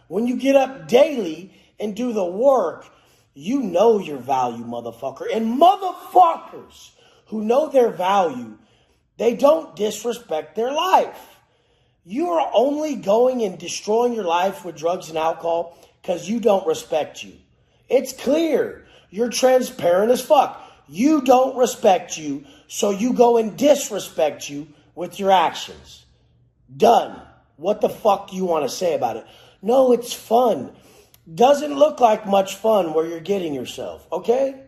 When you get up daily and do the work, you know your value, motherfucker. And motherfuckers who know their value, they don't disrespect their life. You are only going and destroying your life with drugs and alcohol because you don't respect you. It's clear. You're transparent as fuck. You don't respect you, so you go and disrespect you with your actions. Done. What the fuck do you want to say about it? No, it's fun. Doesn't look like much fun where you're getting yourself, okay?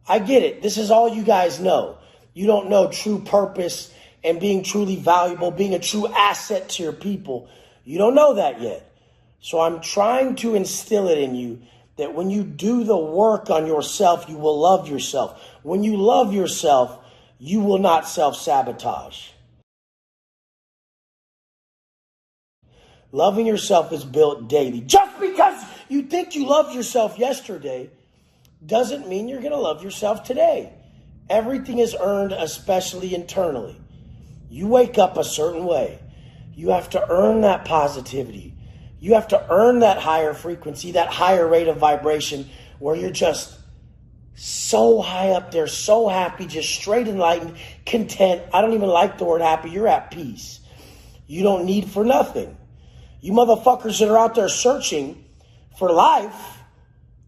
I get it. This is all you guys know. You don't know true purpose and being truly valuable, being a true asset to your people. You don't know that yet. So I'm trying to instill it in you that when you do the work on yourself, you will love yourself. When you love yourself, you will not self-sabotage. Loving yourself is built daily. Just because you think you loved yourself yesterday doesn't mean you're going to love yourself today. Everything is earned, especially internally. You wake up a certain way. You have to earn that positivity. You have to earn that higher frequency, that higher rate of vibration where you're just so high up there, so happy, just straight enlightened, content. I don't even like the word happy. You're at peace. You don't need for nothing. You motherfuckers that are out there searching for life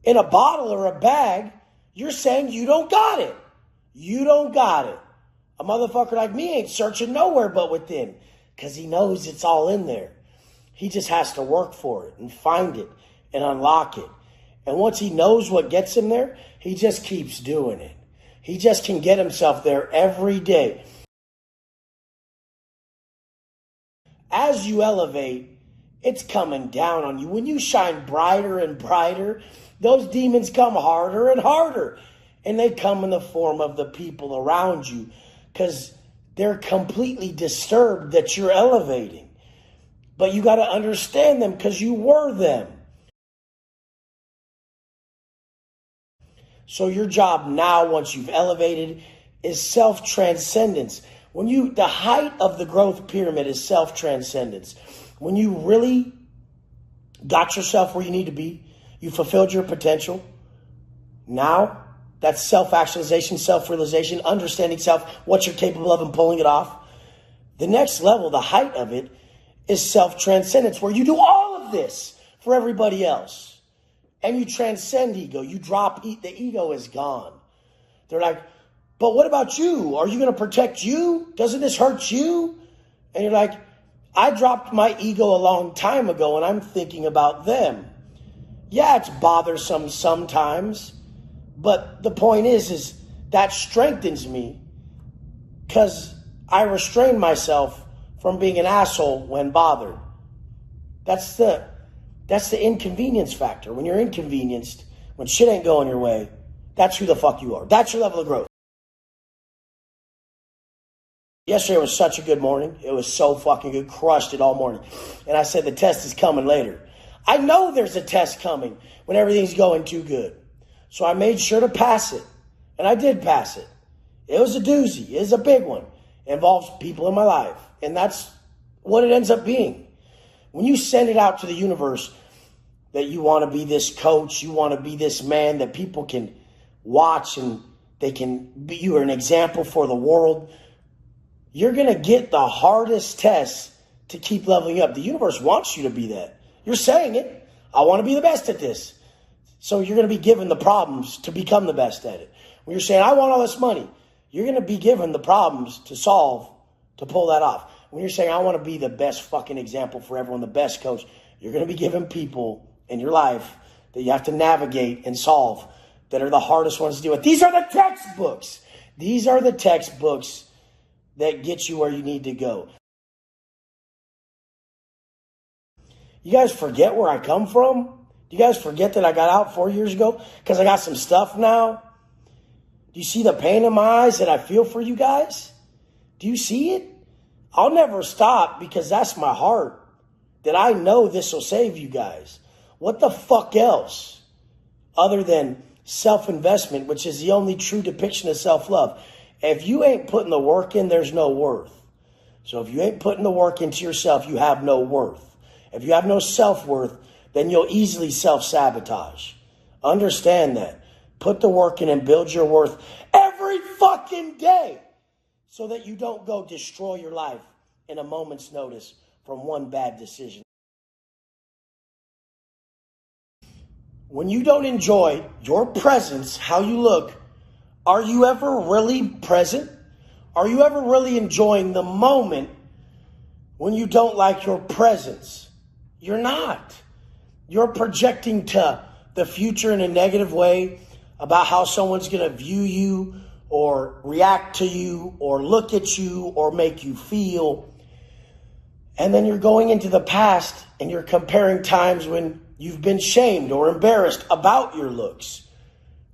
in a bottle or a bag, you're saying you don't got it. You don't got it. A motherfucker like me ain't searching nowhere but within because he knows it's all in there. He just has to work for it and find it and unlock it. And once he knows what gets him there, he just keeps doing it. He just can get himself there every day. As you elevate, it's coming down on you. When you shine brighter and brighter, those demons come harder and harder. And they come in the form of the people around you because they're completely disturbed that you're elevating. But you got to understand them because you were them. So your job now, once you've elevated, is self-transcendence. The height of the growth pyramid is self-transcendence. When you really got yourself where you need to be, you fulfilled your potential. Now, that's self-actualization, self-realization, understanding self, what you're capable of and pulling it off. The next level, the height of it, is self-transcendence, where you do all of this for everybody else. And you transcend ego. You drop, the ego is gone. They're like, but what about you? Are you going to protect you? Doesn't this hurt you? And you're like, I dropped my ego a long time ago and I'm thinking about them. Yeah, it's bothersome sometimes. But the point is that strengthens me because I restrain myself from being an asshole when bothered. That's the inconvenience factor. When you're inconvenienced, when shit ain't going your way, that's who the fuck you are. That's your level of growth. Yesterday was such a good morning. It was so fucking good. Crushed it all morning. And I said the test is coming later. I know there's a test coming when everything's going too good. So I made sure to pass it. And I did pass it. It was a doozy. It was a big one. It involves people in my life. And that's what it ends up being. When you send it out to the universe that you want to be this coach, you want to be this man that people can watch and you are an example for the world, you're going to get the hardest test to keep leveling up. The universe wants you to be that. You're saying it. I want to be the best at this. So you're going to be given the problems to become the best at it. When you're saying, I want all this money, you're going to be given the problems to solve to pull that off. When you're saying, I want to be the best fucking example for everyone, the best coach, you're going to be given people in your life that you have to navigate and solve that are the hardest ones to deal with. These are the textbooks. These are the textbooks that get you where you need to go. You guys forget where I come from? Do you guys forget that I got out 4 years ago because I got some stuff now? Do you see the pain in my eyes that I feel for you guys? Do you see it? I'll never stop because that's my heart. That I know this will save you guys. What the fuck else? Other than self-investment, which is the only true depiction of self-love. If you ain't putting the work in, there's no worth. So if you ain't putting the work into yourself, you have no worth. If you have no self-worth, then you'll easily self-sabotage. Understand that. Put the work in and build your worth every fucking day so that you don't go destroy your life in a moment's notice from one bad decision. When you don't enjoy your presence, how you look, are you ever really present? Are you ever really enjoying the moment when you don't like your presence? You're not. You're projecting to the future in a negative way about how someone's going to view you or react to you or look at you or make you feel. And then you're going into the past and you're comparing times when you've been shamed or embarrassed about your looks.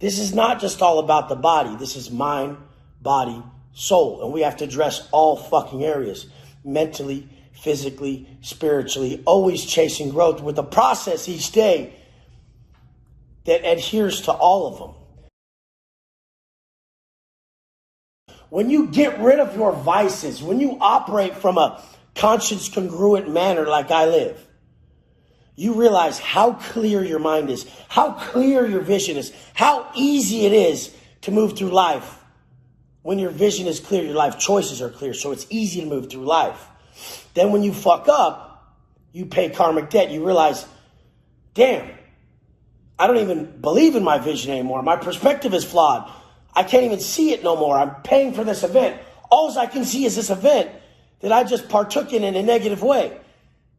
This is not just all about the body. This is mind, body, soul. And we have to address all fucking areas. Mentally, physically, spiritually, always chasing growth with a process each day that adheres to all of them. When you get rid of your vices, when you operate from a conscience congruent manner like I live, you realize how clear your mind is, how clear your vision is, how easy it is to move through life. When your vision is clear, your life choices are clear, so it's easy to move through life. Then when you fuck up, you pay karmic debt. You realize, damn, I don't even believe in my vision anymore. My perspective is flawed. I can't even see it no more. I'm paying for this event. All I can see is this event that I just partook in a negative way.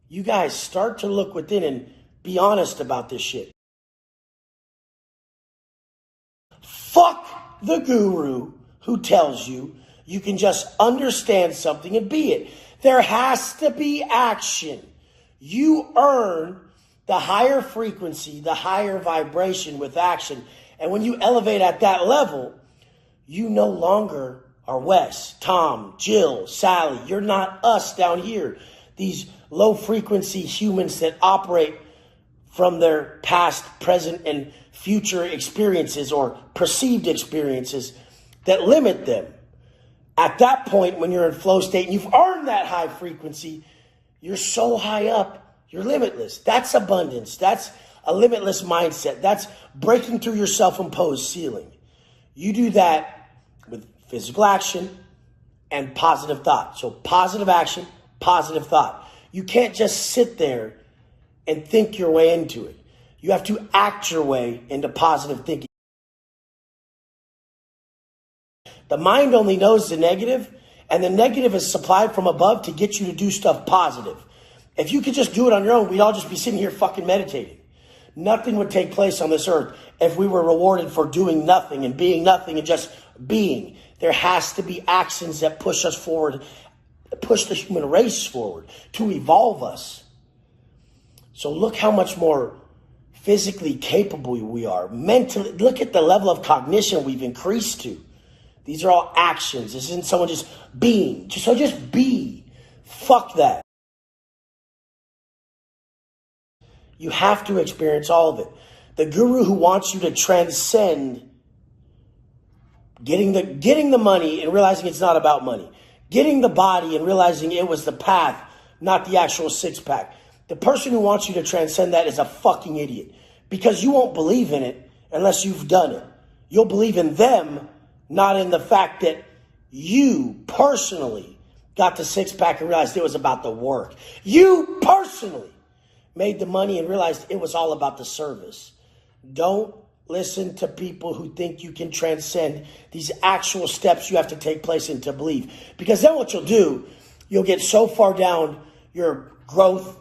You guys start to look within and be honest about this shit. Fuck the guru who tells you you can just understand something and be it. There has to be action. You earn the higher frequency, the higher vibration with action. And when you elevate at that level, you no longer are Wes, Tom, Jill, Sally. You're not us down here. These low frequency humans that operate from their past, present, and future experiences or perceived experiences that limit them. At that point, when you're in flow state and you've earned that high frequency, you're so high up, you're limitless. That's abundance. That's a limitless mindset. That's breaking through your self-imposed ceiling. You do that with physical action and positive thought. So positive action, positive thought. You can't just sit there and think your way into it. You have to act your way into positive thinking. The mind only knows the negative, and the negative is supplied from above to get you to do stuff positive. If you could just do it on your own, we'd all just be sitting here fucking meditating. Nothing would take place on this earth if we were rewarded for doing nothing and being nothing and just being. There has to be actions that push us forward, push the human race forward, to evolve us. So look how much more physically capable we are. Mentally, look at the level of cognition we've increased to. These are all actions. This isn't someone just being. So just be. Fuck that. You have to experience all of it. The guru who wants you to transcend getting the money and realizing it's not about money. Getting the body and realizing it was the path, not the actual six-pack. The person who wants you to transcend that is a fucking idiot. Because you won't believe in it unless you've done it. You'll believe in them, not in the fact that you personally got the six-pack and realized it was about the work. You personally made the money and realized it was all about the service. Don't listen to people who think you can transcend these actual steps you have to take place in to believe. Because then what you'll do, you'll get so far down your growth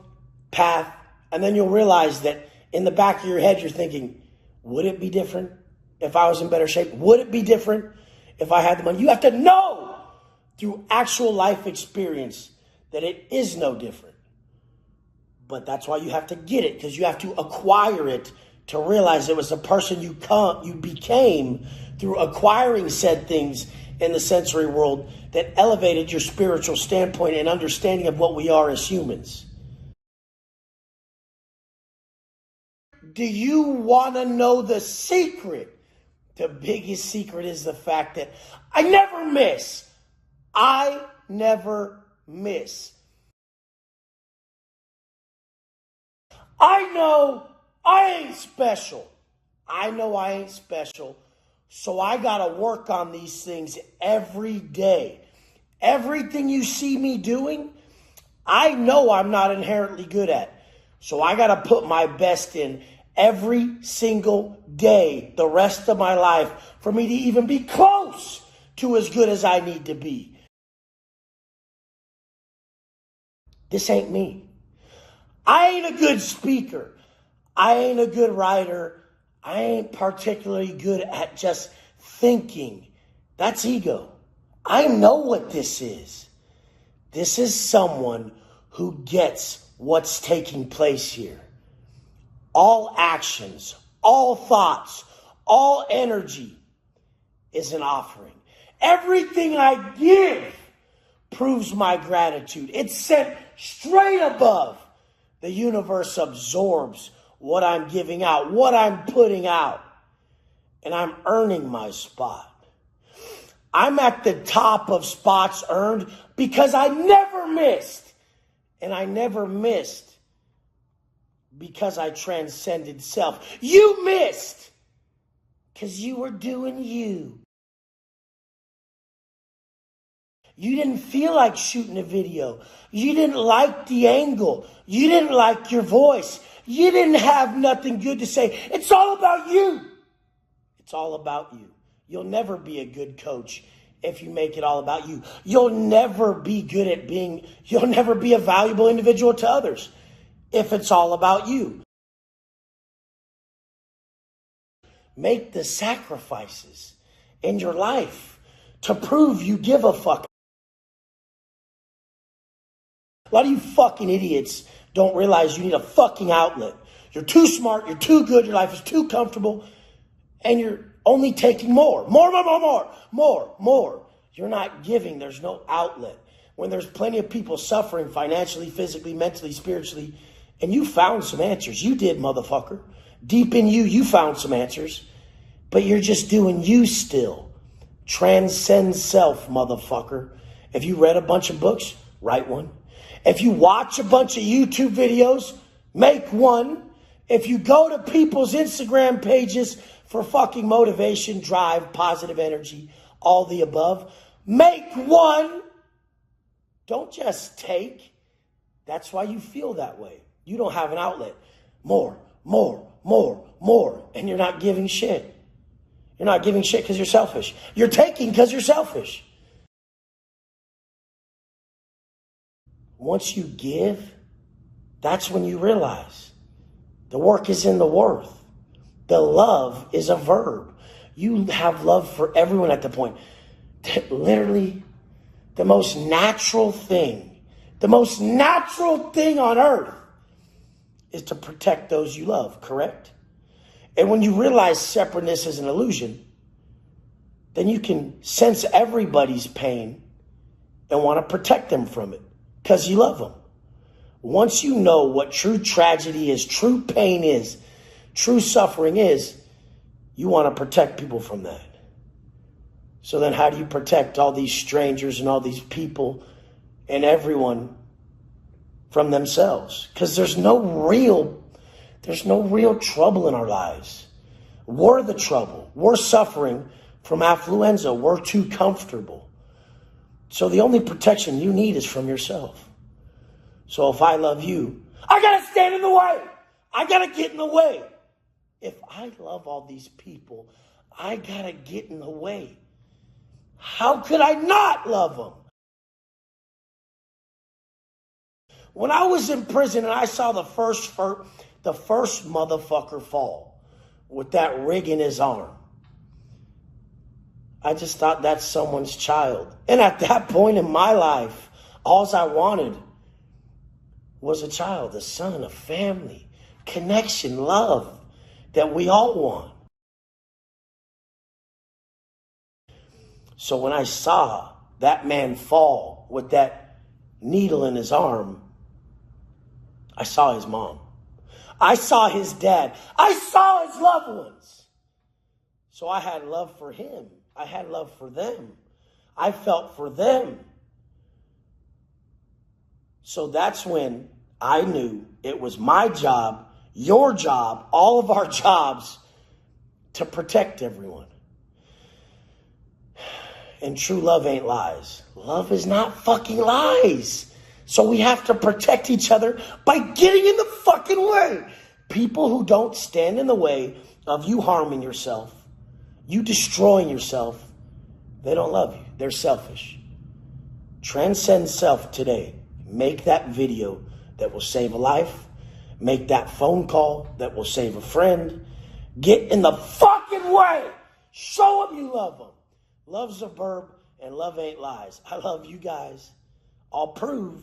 path, and then you'll realize that in the back of your head, you're thinking, would it be different if I was in better shape? Would it be different if I had the money? You have to know through actual life experience that it is no different. But that's why you have to get it, because you have to acquire it to realize it was the person you became through acquiring said things in the sensory world that elevated your spiritual standpoint and understanding of what we are as humans. Do you want to know the secret? The biggest secret is the fact that I never miss. I never miss. I know I ain't special. I know I ain't special. So I got to work on these things every day. Everything you see me doing, I know I'm not inherently good at. So I got to put my best in every single day, the rest of my life, for me to even be close to as good as I need to be. This ain't me. I ain't a good speaker. I ain't a good writer. I ain't particularly good at just thinking. That's ego. I know what this is. This is someone who gets what's taking place here. All actions, all thoughts, all energy is an offering. Everything I give proves my gratitude. It's sent straight above. The universe absorbs what I'm giving out, what I'm putting out, and I'm earning my spot. I'm at the top of spots earned because I never missed. And I never missed because I transcended self. You missed because you were doing you. You didn't feel like shooting a video. You didn't like the angle. You didn't like your voice. You didn't have nothing good to say. It's all about you. It's all about you. You'll never be a good coach if you make it all about you. You'll never be good at you'll never be a valuable individual to others if it's all about you. Make the sacrifices in your life to prove you give a fuck. A lot of you fucking idiots don't realize you need a fucking outlet. You're too smart, you're too good, your life is too comfortable, and you're only taking more. More. You're not giving, there's no outlet. When there's plenty of people suffering financially, physically, mentally, spiritually, and you found some answers. You did, motherfucker. Deep in you, you found some answers. But you're just doing you still. Transcend self, motherfucker. If you read a bunch of books, write one. If you watch a bunch of YouTube videos, make one. If you go to people's Instagram pages for fucking motivation, drive, positive energy, all the above, make one. Don't just take. That's why you feel that way. You don't have an outlet. More. And you're not giving shit. You're not giving shit because you're selfish. You're taking because you're selfish. Once you give, that's when you realize the work is in the worth. The love is a verb. You have love for everyone at the point that literally the most natural thing on earth is to protect those you love, correct? And when you realize separateness is an illusion, then you can sense everybody's pain and want to protect them from it because you love them. Once you know what true tragedy is, true pain is, true suffering is, you want to protect people from that. So then how do you protect all these strangers and all these people and everyone from themselves? Because there's no real trouble in our lives. We're the trouble. We're suffering from affluenza. We're too comfortable. So the only protection you need is from yourself. So if I love you, I got to stand in the way. I got to get in the way. If I love all these people, I got to get in the way. How could I not love them? When I was in prison and I saw the first motherfucker fall with that rig in his arm, I just thought that's someone's child. And at that point in my life, all I wanted was a child, a son, a family, connection, love that we all want. So when I saw that man fall with that needle in his arm, I saw his mom. I saw his dad. I saw his loved ones. So I had love for him. I had love for them. I felt for them. So that's when I knew it was my job your job, all of our jobs, to protect everyone. And true love ain't lies. Love is not fucking lies. So we have to protect each other by getting in the fucking way. People who don't stand in the way of you harming yourself, you destroying yourself, they don't love you. They're selfish. Transcend self today. Make that video that will save a life. Make that phone call that will save a friend. Get in the fucking way. Show them you love them. Love's a verb and love ain't lies. I love you guys. I'll prove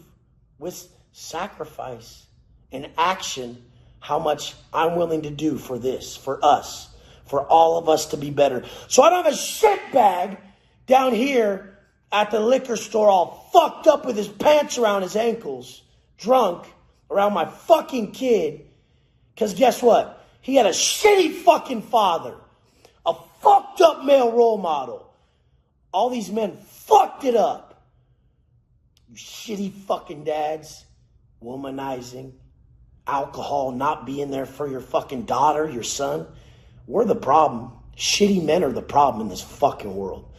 with sacrifice and action how much I'm willing to do for this, for us, for all of us to be better. So I don't have a shit bag down here at the liquor store all fucked up with his pants around his ankles, drunk, around my fucking kid. Because guess what? He had a shitty fucking father, a fucked up male role model. All these men fucked it up. You shitty fucking dads, womanizing, alcohol, not being there for your fucking daughter, your son. We're the problem. Shitty men are the problem in this fucking world.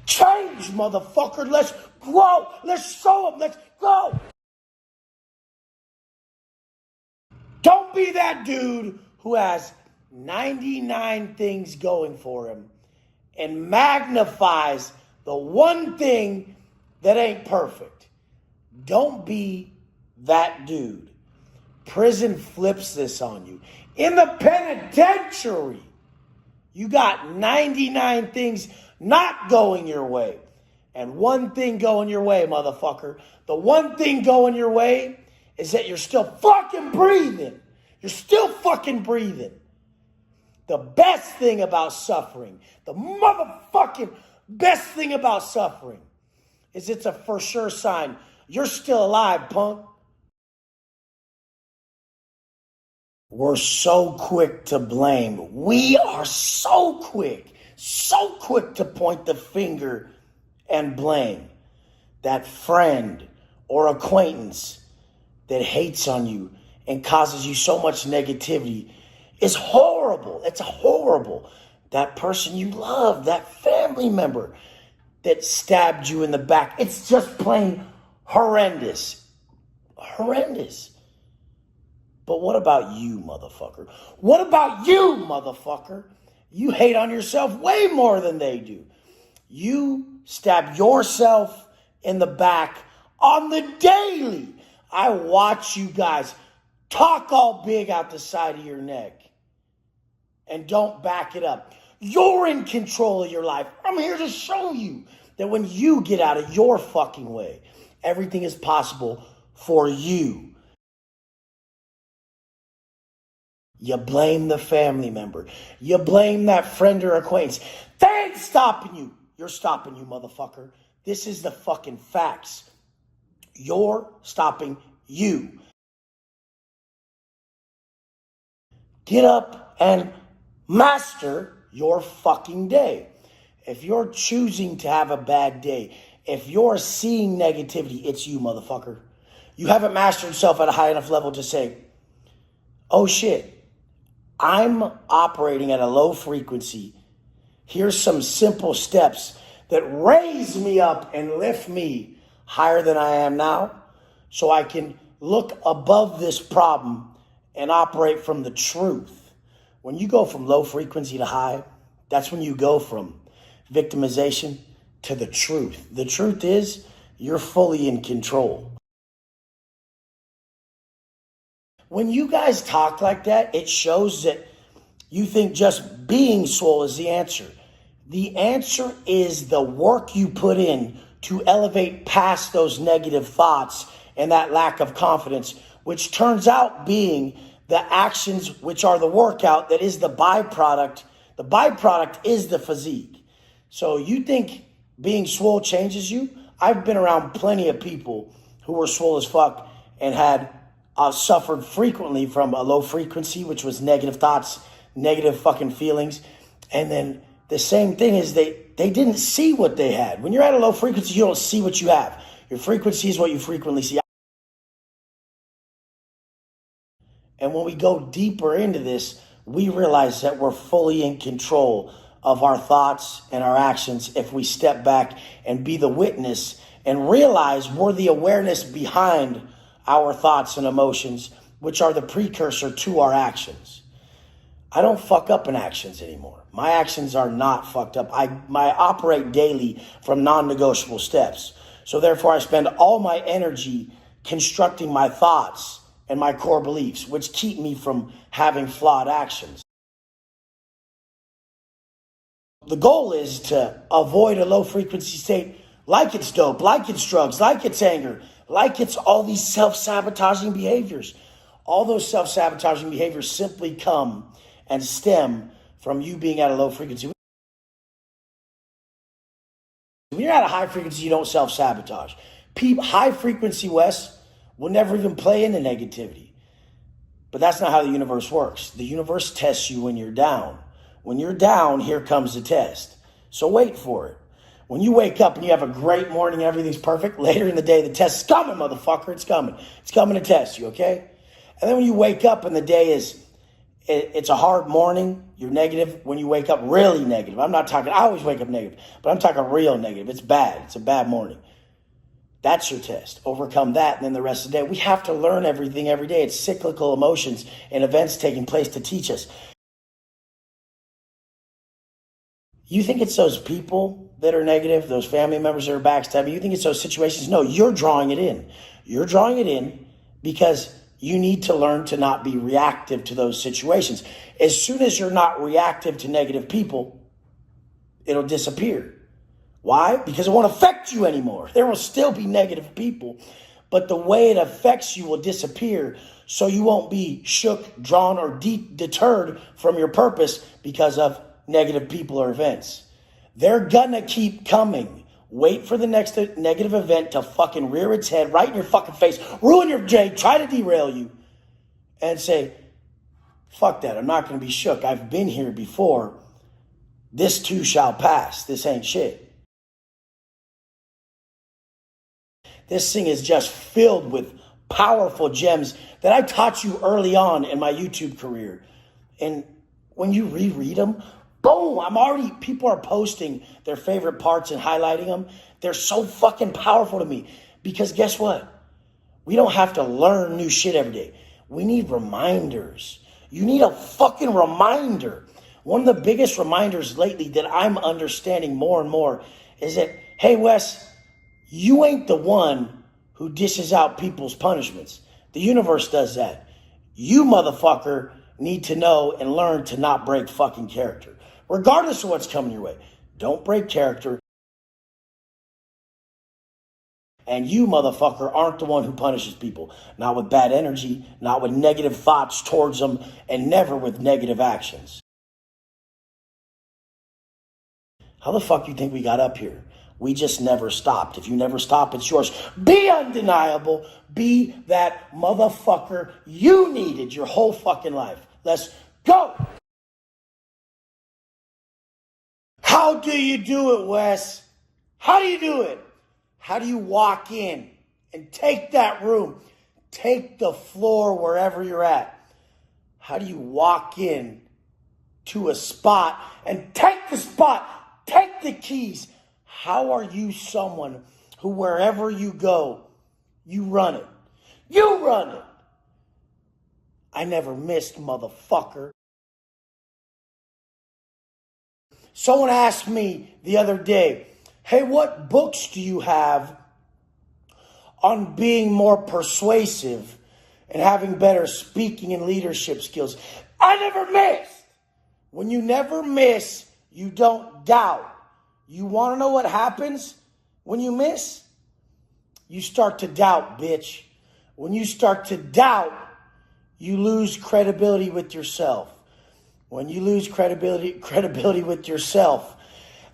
Change, motherfucker. Let's grow. Let's show them. Let's go. Don't be that dude who has 99 things going for him and magnifies the one thing that ain't perfect. Don't be that dude. Prison flips this on you. In the penitentiary, you got 99 things not going your way. And one thing going your way, motherfucker. The one thing going your way is that you're still fucking breathing. You're still fucking breathing. The best thing about suffering, the motherfucking best thing about suffering, is it's a for sure sign you're still alive, punk. We're so quick to blame. We are so quick to point the finger and blame that friend or acquaintance that hates on you and causes you so much negativity. Is horrible. It's horrible. That person you love, that family member that stabbed you in the back. It's just plain horrendous. Horrendous. But what about you, motherfucker? What about you, motherfucker? You hate on yourself way more than they do. You stab yourself in the back on the daily. I watch you guys talk all big out the side of your neck and don't back it up. You're in control of your life. I'm here to show you that when you get out of your fucking way, everything is possible for you. You blame the family member. You blame that friend or acquaintance. They ain't stopping you. You're stopping you, motherfucker. This is the fucking facts. You're stopping you. Get up and master your fucking day. If you're choosing to have a bad day, if you're seeing negativity, it's you, motherfucker. You haven't mastered yourself at a high enough level to say, oh shit, I'm operating at a low frequency. Here's some simple steps that raise me up and lift me higher than I am now so I can look above this problem and operate from the truth. When you go from low frequency to high, that's when you go from victimization to the truth. The truth is you're fully in control. When you guys talk like that, it shows that you think just being swole is the answer. The answer is the work you put in to elevate past those negative thoughts and that lack of confidence, which turns out being the actions, which are the workout that is the byproduct. The byproduct is the physique. So you think being swole changes you? I've been around plenty of people who were swole as fuck and had suffered frequently from a low frequency, which was negative thoughts, negative fucking feelings. And then the same thing is they didn't see what they had. When you're at a low frequency, you don't see what you have. Your frequency is what you frequently see. And when we go deeper into this, we realize that we're fully in control of our thoughts and our actions if we step back and be the witness and realize we're the awareness behind our thoughts and emotions, which are the precursor to our actions. I don't fuck up in actions anymore. My actions are not fucked up. I operate daily from non-negotiable steps. So therefore, I spend all my energy constructing my thoughts and my core beliefs, which keep me from having flawed actions. The goal is to avoid a low frequency state like it's dope, like it's drugs, like it's anger, like it's all these self-sabotaging behaviors. All those self-sabotaging behaviors simply come and stem from you being at a low frequency. When you're at a high frequency, you don't self-sabotage. High frequency Wes will never even play into negativity. But that's not how the universe works. The universe tests you when you're down. When you're down, here comes the test. So wait for it. When you wake up and you have a great morning, everything's perfect, later in the day, the test is coming, motherfucker. It's coming. It's coming to test you, okay? And then when you wake up and the day it's a hard morning, you're negative. When you wake up really negative, I always wake up negative, but I'm talking real negative. It's bad. It's a bad morning. That's your test. Overcome that, and then the rest of the day. We have to learn everything every day. It's cyclical emotions and events taking place to teach us. You think it's those people that are negative, those family members that are backstabbing? You think it's those situations? No, you're drawing it in. You're drawing it in because you need to learn to not be reactive to those situations. As soon as you're not reactive to negative people, it'll disappear. Why? Because it won't affect you anymore. There will still be negative people, but the way it affects you will disappear, so you won't be shook, drawn, or deterred from your purpose because of negative people or events. They're gonna keep coming. Wait for the next negative event to fucking rear its head right in your fucking face, ruin your day, try to derail you, and say, fuck that, I'm not gonna be shook. I've been here before. This too shall pass. This ain't shit. This thing is just filled with powerful gems that I taught you early on in my YouTube career. And when you reread them, boom, people are posting their favorite parts and highlighting them. They're so fucking powerful to me because guess what? We don't have to learn new shit every day. We need reminders. You need a fucking reminder. One of the biggest reminders lately that I'm understanding more and more is that, hey, Wes, you ain't the one who dishes out people's punishments. The universe does that. You, motherfucker, need to know and learn to not break fucking character. Regardless of what's coming your way. Don't break character. And you, motherfucker, aren't the one who punishes people. Not with bad energy, not with negative thoughts towards them, and never with negative actions. How the fuck you think we got up here? We just never stopped. If you never stop, it's yours. Be undeniable. Be that motherfucker you needed your whole fucking life. Let's go. How do you do it, Wes? How do you do it? How do you walk in and take that room? Take the floor wherever you're at. How do you walk in to a spot and take the spot? Take the keys. How are you someone who wherever you go, you run it? You run it. I never missed, motherfucker. Someone asked me the other day, hey, what books do you have on being more persuasive and having better speaking and leadership skills? I never missed. When you never miss, you don't doubt. You want to know what happens when you miss? You start to doubt, bitch. When you start to doubt, you lose credibility with yourself. When you lose credibility with yourself,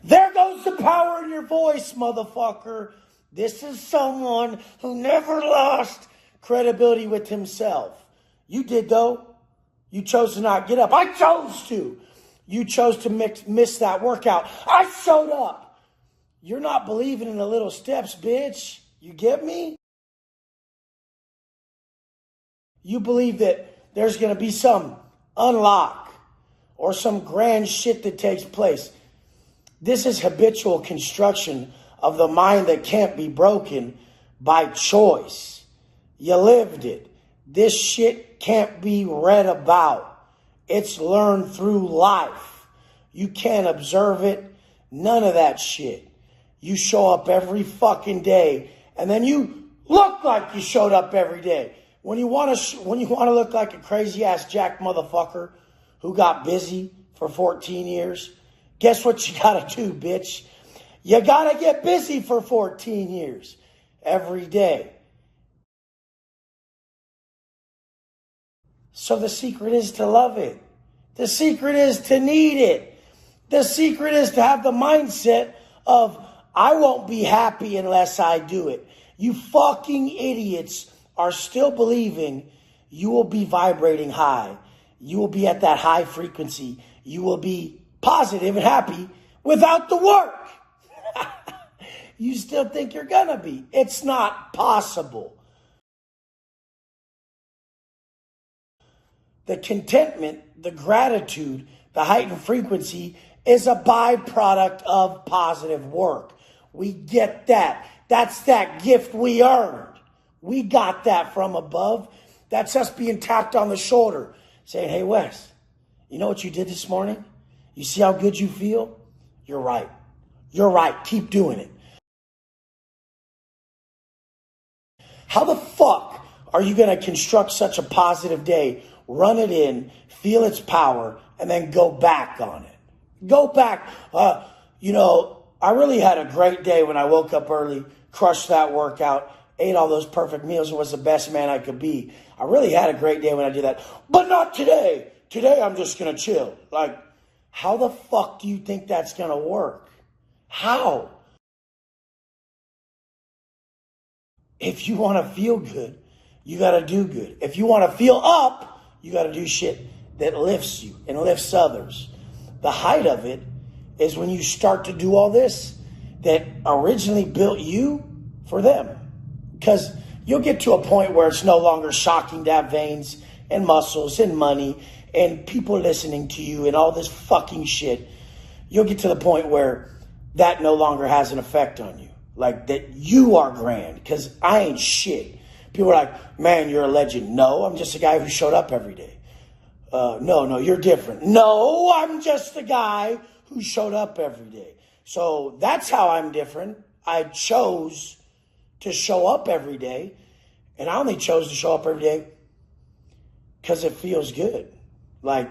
there goes the power in your voice, motherfucker. This is someone who never lost credibility with himself. You did, though. You chose to not get up. I chose to. You chose to miss that workout. I showed up. You're not believing in the little steps, bitch. You get me? You believe that there's going to be some unlock or some grand shit that takes place. This is habitual construction of the mind that can't be broken by choice. You lived it. This shit can't be read about. It's learned through life. You can't observe it. None of that shit. You show up every fucking day, and then you look like you showed up every day. When you want to look like a crazy ass jack motherfucker who got busy for 14 years, guess what you gotta do, bitch? You gotta get busy for 14 years every day. So the secret is to love it. The secret is to need it. The secret is to have the mindset of, I won't be happy unless I do it. You fucking idiots are still believing you will be vibrating high. You will be at that high frequency. You will be positive and happy without the work. You still think you're gonna be. It's not possible. The contentment, the gratitude, the heightened frequency is a byproduct of positive work. We get that. That's that gift we earned. We got that from above. That's us being tapped on the shoulder, saying, hey, Wes, you know what you did this morning? You see how good you feel? You're right. You're right. Keep doing it. How the fuck are you going to construct such a positive day, run it in, feel its power, and then go back on it? Go back. I really had a great day when I woke up early, crushed that workout, ate all those perfect meals, and was the best man I could be. I really had a great day when I did that. But not today. Today I'm just going to chill. Like, how the fuck do you think that's going to work? How? If you want to feel good, you got to do good. If you want to feel up, you got to do shit that lifts you and lifts others. The height of it is when you start to do all this that originally built you for them. Because you'll get to a point where it's no longer shocking to have veins and muscles and money and people listening to you and all this fucking shit. You'll get to the point where that no longer has an effect on you. Like that you are grand, because I ain't shit. People are like, man, you're a legend. No, I'm just a guy who showed up every day. No, you're different. No, I'm just the guy who showed up every day. So that's how I'm different. I chose to show up every day. And I only chose to show up every day because it feels good. Like,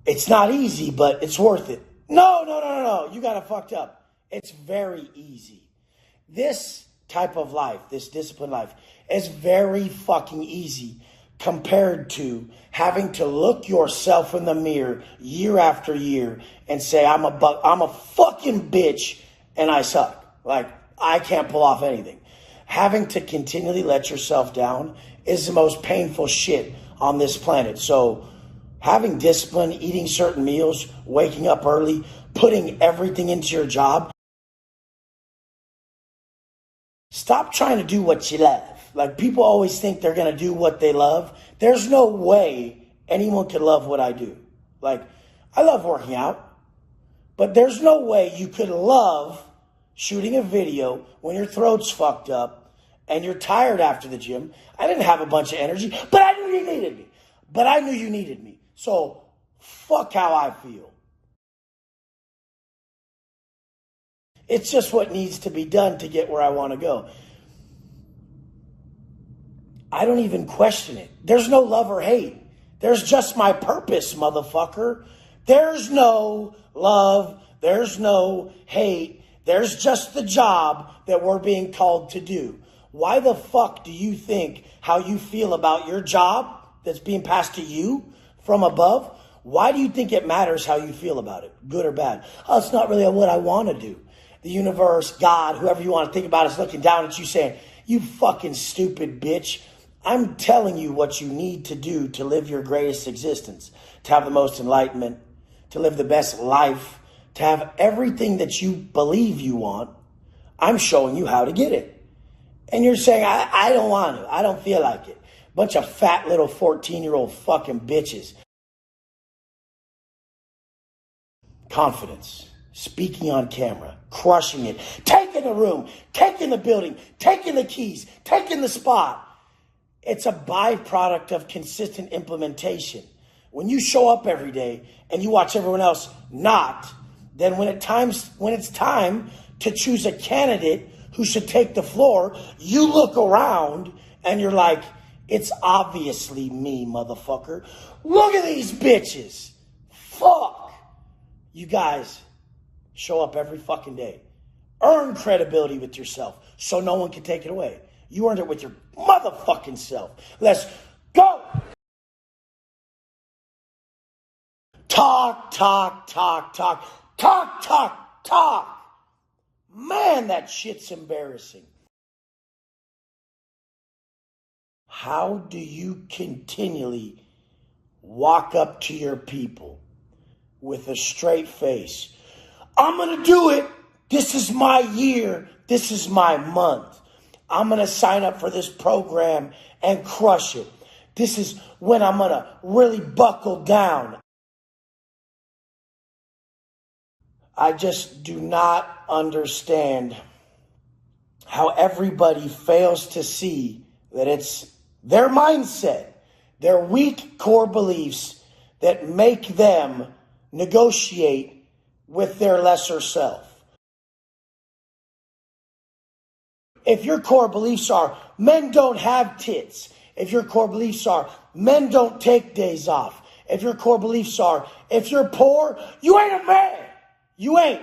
it's not easy, but it's worth it. No. You got it fucked up. It's very easy. This type of life, this disciplined life, is very fucking easy compared to having to look yourself in the mirror year after year and say, I'm a fucking bitch and I suck. Like, I can't pull off anything. Having to continually let yourself down is the most painful shit on this planet. So having discipline, eating certain meals, waking up early, putting everything into your job. Stop trying to do what you love. Like, people always think they're going to do what they love. There's no way anyone could love what I do. Like, I love working out, but there's no way you could love shooting a video when your throat's fucked up and you're tired after the gym. I didn't have a bunch of energy, but I knew you needed me. But I knew you needed me. So, fuck how I feel. It's just what needs to be done to get where I want to go. I don't even question it. There's no love or hate. There's just my purpose, motherfucker. There's no love. There's no hate. There's just the job that we're being called to do. Why the fuck do you think how you feel about your job that's being passed to you from above? Why do you think it matters how you feel about it, good or bad? Oh, it's not really what I want to do. The universe, God, whoever you want to think about is looking down at you saying, you fucking stupid bitch. I'm telling you what you need to do to live your greatest existence, to have the most enlightenment, to live the best life, to have everything that you believe you want. I'm showing you how to get it. And you're saying, I don't want to. I don't feel like it. Bunch of fat little 14-year-old fucking bitches. Confidence. Speaking on camera. Crushing it. Taking the room. Taking the building. Taking the keys. Taking the spot. It's a byproduct of consistent implementation. When you show up every day and you watch everyone else not, then when it's time to choose a candidate who should take the floor, you look around and you're like, it's obviously me, motherfucker. Look at these bitches. Fuck. You guys show up every fucking day. Earn credibility with yourself so no one can take it away. You earned it with your motherfucking self. Let's go. Talk, talk, talk, talk, talk, talk, talk. Man, that shit's embarrassing. How do you continually walk up to your people with a straight face? I'm going to do it. This is my year. This is my month. I'm going to sign up for this program and crush it. This is when I'm going to really buckle down. I just do not understand how everybody fails to see that it's their mindset, their weak core beliefs that make them negotiate with their lesser self. If your core beliefs are men don't have tits, if your core beliefs are men don't take days off, if your core beliefs are if you're poor, you ain't a man. You ain't.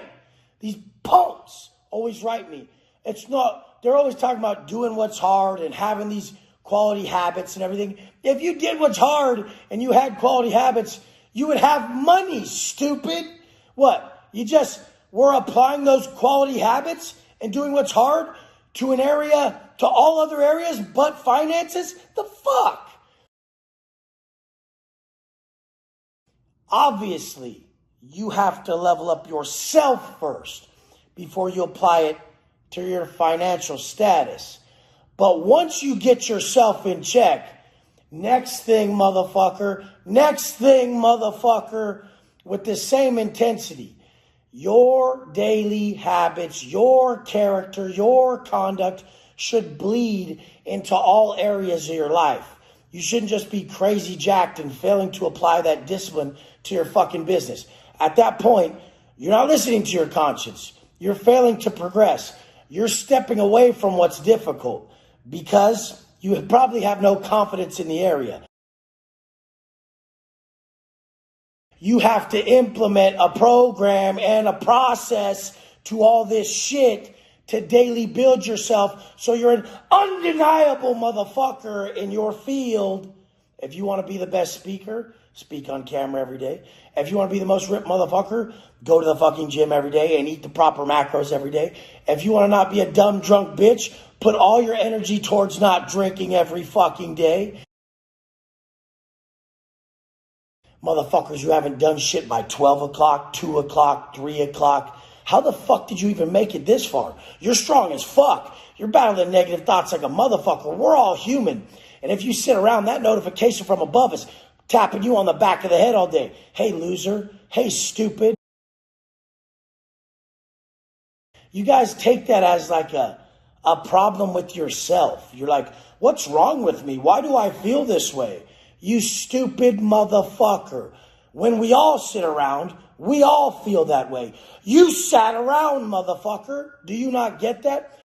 These punks always write me. It's not, they're always talking about doing what's hard and having these quality habits and everything. If you did what's hard and you had quality habits, you would have money, stupid. What? You just were applying those quality habits and doing what's hard to an area, to all other areas but finances? The fuck? Obviously, you have to level up yourself first before you apply it to your financial status. But once you get yourself in check, next thing, motherfucker, with the same intensity, your daily habits, your character, your conduct should bleed into all areas of your life. You shouldn't just be crazy jacked and failing to apply that discipline to your fucking business. At that point, you're not listening to your conscience. You're failing to progress. You're stepping away from what's difficult because you probably have no confidence in the area. You have to implement a program and a process to all this shit to daily build yourself so you're an undeniable motherfucker in your field. If you want to be the best speaker, speak on camera every day. If you want to be the most ripped motherfucker, go to the fucking gym every day and eat the proper macros every day. If you want to not be a dumb drunk bitch, put all your energy towards not drinking every fucking day. Motherfuckers, you haven't done shit by 12 o'clock, 2 o'clock, 3 o'clock. How the fuck did you even make it this far? You're strong as fuck. You're battling negative thoughts like a motherfucker. We're all human. And if you sit around, that notification from above is tapping you on the back of the head all day. Hey, loser. Hey, stupid. You guys take that as like a problem with yourself. You're like, what's wrong with me? Why do I feel this way? You stupid motherfucker. When we all sit around, we all feel that way. You sat around, motherfucker. Do you not get that?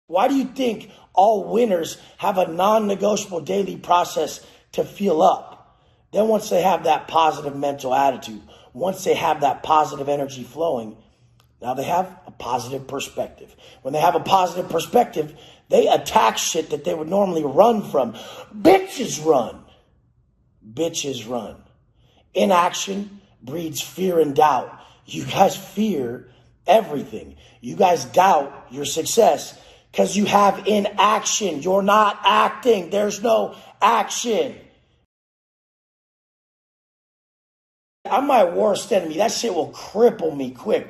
Why do you think all winners have a non-negotiable daily process to feel up? Then once they have that positive mental attitude, once they have that positive energy flowing, now they have a positive perspective. When they have a positive perspective, they attack shit that they would normally run from. Bitches run. Bitches run. Inaction breeds fear and doubt. You guys fear everything. You guys doubt your success because you have inaction. You're not acting. There's no action. I'm my worst enemy. That shit will cripple me quick.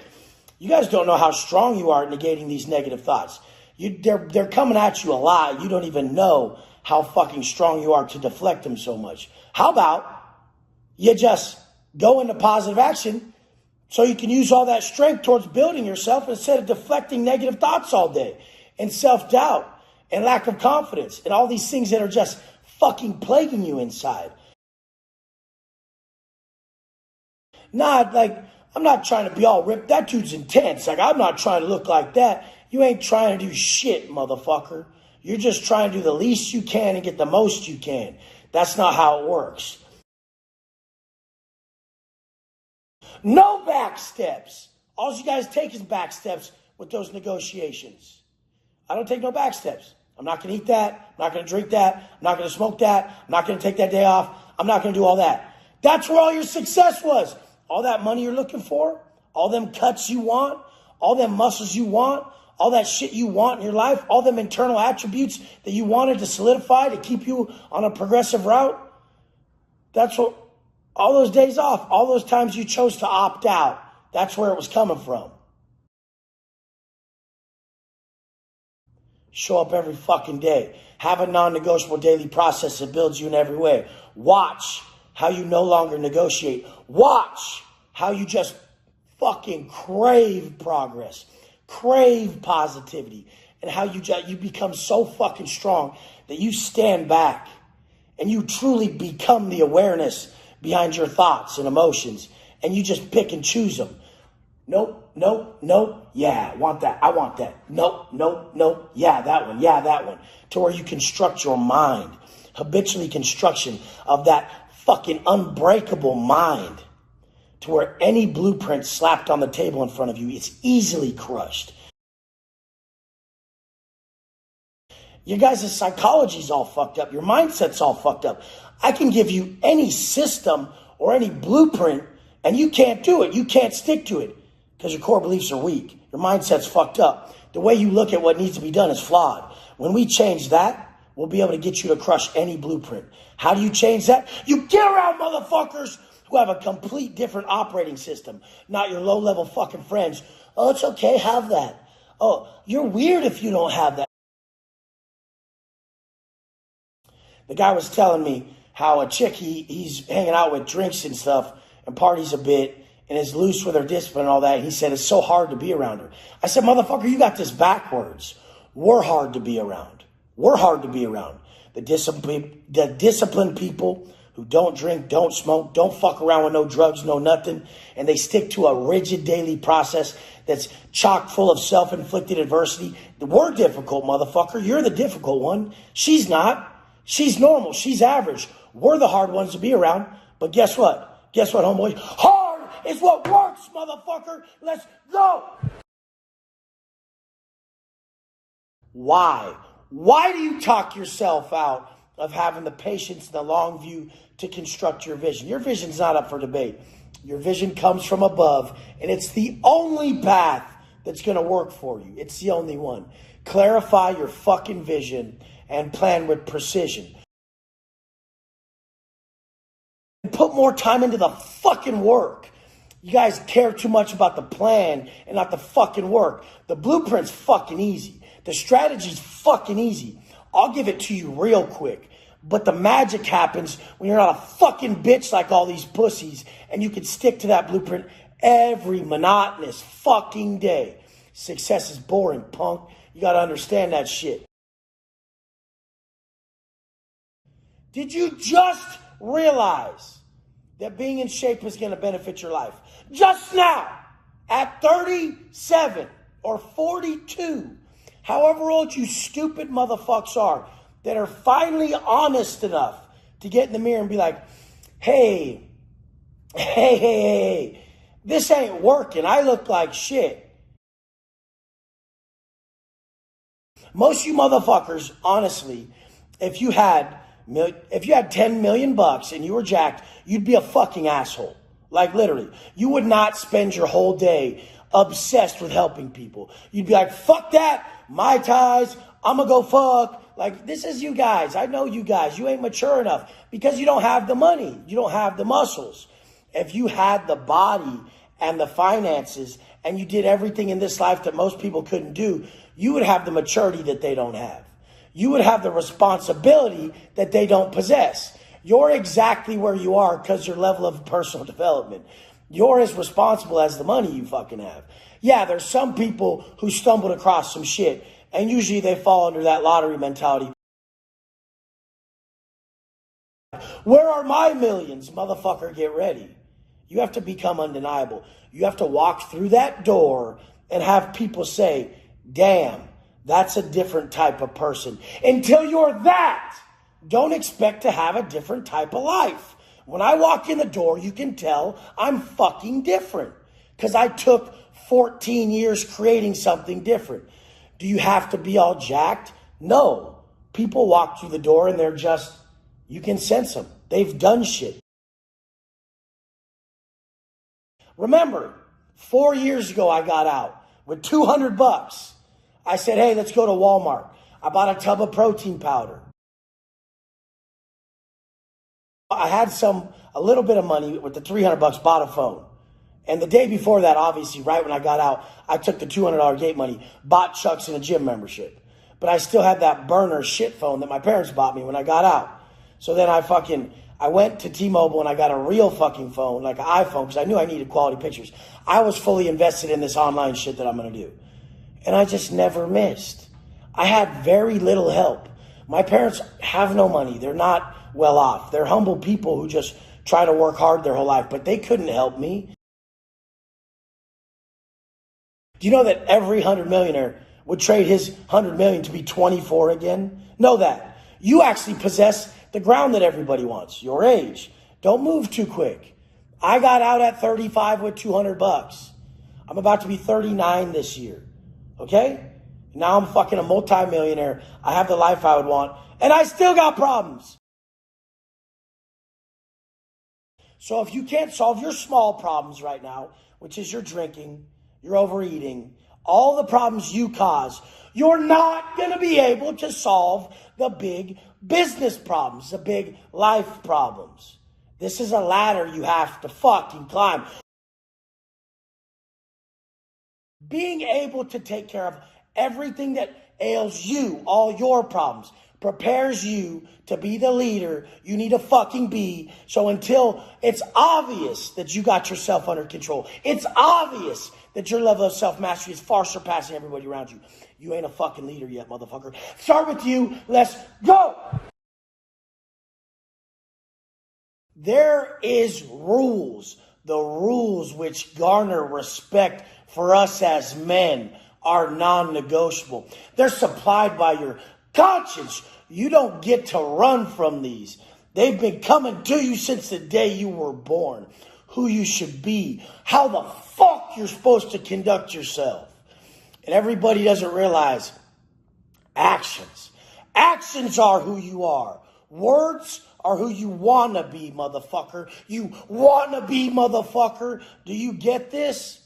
You guys don't know how strong you are at negating these negative thoughts. They're coming at you a lot. You don't even know how fucking strong you are to deflect them so much. How about you just go into positive action so you can use all that strength towards building yourself instead of deflecting negative thoughts all day and self-doubt and lack of confidence and all these things that are just fucking plaguing you inside. I'm not trying to be all ripped. That dude's intense. I'm not trying to look like that. You ain't trying to do shit, motherfucker. You're just trying to do the least you can and get the most you can. That's not how it works. No back steps. All you guys take is back steps with those negotiations. I don't take no back steps. I'm not going to eat that. I'm not going to drink that. I'm not going to smoke that. I'm not going to take that day off. I'm not going to do all that. That's where all your success was. All that money you're looking for, all them cuts you want, all them muscles you want, all that shit you want in your life, all them internal attributes that you wanted to solidify to keep you on a progressive route. That's what, all those days off, all those times you chose to opt out, that's where it was coming from. Show up every fucking day. Have a non-negotiable daily process that builds you in every way. Watch how you no longer negotiate. Watch how you just fucking crave progress, crave positivity, and how you become so fucking strong that you stand back and you truly become the awareness behind your thoughts and emotions, and you just pick and choose them. Nope, nope, nope. Yeah, I want that. I want that. Nope, nope, nope. Yeah, that one. Yeah, that one. To where you construct your mind, habitually construction of that fucking unbreakable mind, to where any blueprint slapped on the table in front of you is easily crushed. You guys' psychology's all fucked up. Your mindset's all fucked up. I can give you any system or any blueprint, and you can't do it. You can't stick to it because your core beliefs are weak. Your mindset's fucked up. The way you look at what needs to be done is flawed. When we change that, we'll be able to get you to crush any blueprint. How do you change that? You get around motherfuckers who have a complete different operating system, not your low-level fucking friends. Oh, it's okay, have that. Oh, you're weird if you don't have that. The guy was telling me how a chick he's hanging out with drinks and stuff and parties a bit and is loose with her discipline and all that. He said it's so hard to be around her. I said, motherfucker, you got this backwards. We're hard to be around. We're hard to be around. The disciplined people who don't drink, don't smoke, don't fuck around with no drugs, no nothing, and they stick to a rigid daily process that's chock full of self-inflicted adversity. We're difficult, motherfucker. You're the difficult one. She's not. She's normal. She's average. We're the hard ones to be around. But guess what? Guess what, homeboy? Hard is what works, motherfucker. Let's go. Why? Why do you talk yourself out of having the patience and the long view to construct your vision? Your vision's not up for debate. Your vision comes from above, and it's the only path that's going to work for you. It's the only one. Clarify your fucking vision and plan with precision. Put more time into the fucking work. You guys care too much about the plan and not the fucking work. The blueprint's fucking easy. The strategy's fucking easy. I'll give it to you real quick. But the magic happens when you're not a fucking bitch like all these pussies and you can stick to that blueprint every monotonous fucking day. Success is boring, punk. You got to understand that shit. Did you just realize that being in shape is going to benefit your life? Just now, at 37 or 42, however old you stupid motherfucks are, that are finally honest enough to get in the mirror and be like, hey, this ain't working. I look like shit. Most of you motherfuckers, honestly, if you had 10 million bucks and you were jacked, you'd be a fucking asshole. Like literally, you would not spend your whole day obsessed with helping people. You'd be like, fuck that, my ties, I'm gonna go fuck. Like, this is you guys. I know you guys. You ain't mature enough because you don't have the money. You don't have the muscles. If you had the body and the finances and you did everything in this life that most people couldn't do, you would have the maturity that they don't have. You would have the responsibility that they don't possess. You're exactly where you are because your level of personal development. You're as responsible as the money you fucking have. Yeah, there's some people who stumbled across some shit, and usually they fall under that lottery mentality. Where are my millions? Motherfucker, get ready. You have to become undeniable. You have to walk through that door and have people say, damn, that's a different type of person. Until you're that, don't expect to have a different type of life. When I walk in the door, you can tell I'm fucking different because I took 14 years creating something different. Do you have to be all jacked? No. People walk through the door and they're just, you can sense them. They've done shit. Remember, 4 years ago I got out with $200. I said, hey, let's go to Walmart. I bought a tub of protein powder. I had a little bit of money with the $300, bought a phone. And the day before that, obviously, right when I got out, I took the $200 gate money, bought Chuck's and a gym membership. But I still had that burner shit phone that my parents bought me when I got out. So then I went to T-Mobile and I got a real fucking phone, like an iPhone, because I knew I needed quality pictures. I was fully invested in this online shit that I'm going to do. And I just never missed. I had very little help. My parents have no money. They're not well off. They're humble people who just try to work hard their whole life, but they couldn't help me. Do you know that every 100 millionaire would trade his 100 million to be 24 again? Know that. You actually possess the ground that everybody wants, your age. Don't move too quick. I got out at 35 with $200. I'm about to be 39 this year. Okay? Now I'm fucking a multimillionaire. I have the life I would want, and I still got problems. So if you can't solve your small problems right now, which is your drinking, your overeating, all the problems you cause, you're not going to be able to solve the big business problems, the big life problems. This is a ladder you have to fucking climb. Being able to take care of everything that ails you, all your problems, prepares you to be the leader you need to fucking be. So until it's obvious that you got yourself under control, it's obvious that your level of self-mastery is far surpassing everybody around you, you ain't a fucking leader yet, motherfucker. Start with you. Let's go. There is rules. The rules which garner respect for us as men are non-negotiable. They're supplied by your conscience. You don't get to run from these. They've been coming to you since the day you were born. Who you should be. How the fuck you're supposed to conduct yourself. And everybody doesn't realize actions. Actions are who you are. Words are who you want to be, motherfucker. You want to be, motherfucker. Do you get this?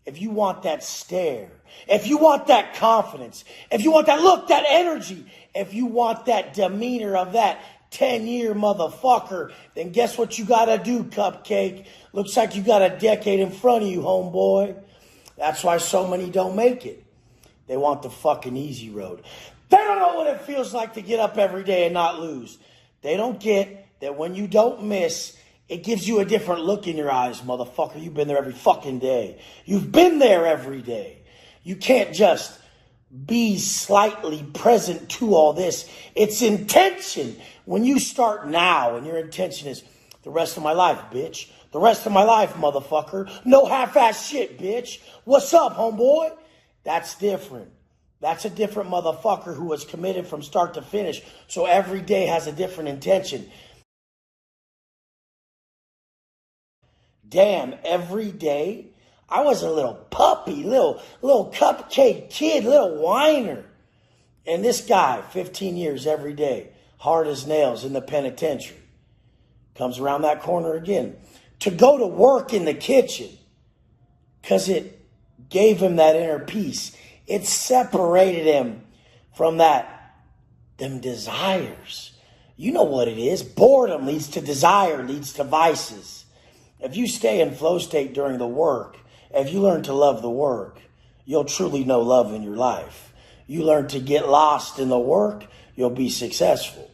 If you want that stare, if you want that confidence, if you want that look, that energy, if you want that demeanor of that 10-year motherfucker, then guess what you gotta do, Cupcake? Looks like you got a decade in front of you, homeboy. That's why so many don't make it. They want the fucking easy road. They don't know what it feels like to get up every day and not lose. They don't get that when you don't miss, it gives you a different look in your eyes, motherfucker. You've been there every fucking day. You've been there every day. You can't just be slightly present to all this. It's intention. When you start now and your intention is the rest of my life, bitch. The rest of my life, motherfucker. No half-ass shit, bitch. What's up, homeboy? That's different. That's a different motherfucker who was committed from start to finish. So every day has a different intention. Damn, every day I was a little puppy, little cupcake kid, little whiner. And this guy, 15 years every day, hard as nails in the penitentiary, comes around that corner again to go to work in the kitchen because it gave him that inner peace. It separated him from them desires. You know what it is. Boredom leads to desire, leads to vices. If you stay in flow state during the work, if you learn to love the work, you'll truly know love in your life. You learn to get lost in the work, you'll be successful.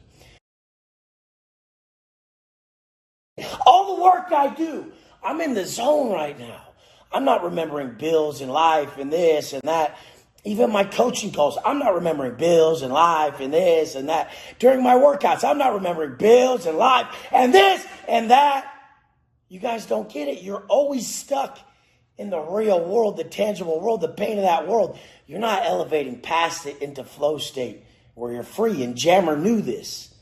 All the work I do, I'm in the zone right now. I'm not remembering bills and life and this and that. Even my coaching calls, I'm not remembering bills and life and this and that. During my workouts, I'm not remembering bills and life and this and that. You guys don't get it. You're always stuck in the real world, the tangible world, the pain of that world. You're not elevating past it into flow state where you're free. And Jammer knew this.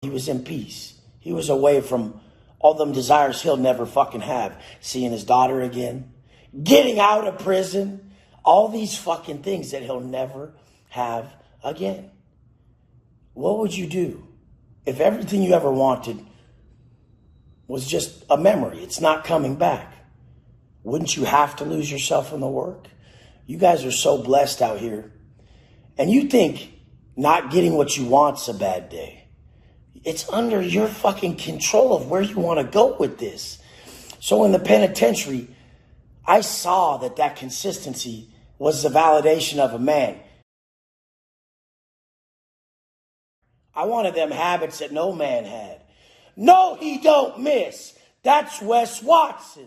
He was in peace. He was away from all them desires he'll never fucking have. Seeing his daughter again, getting out of prison, all these fucking things that he'll never have again. What would you do if everything you ever wanted was just a memory? It's not coming back. Wouldn't you have to lose yourself in the work? You guys are so blessed out here. And you think not getting what you want's a bad day. It's under your fucking control of where you want to go with this. So in the penitentiary, I saw that consistency was the validation of a man. I wanted them habits that no man had. No, he don't miss. That's Wes Watson.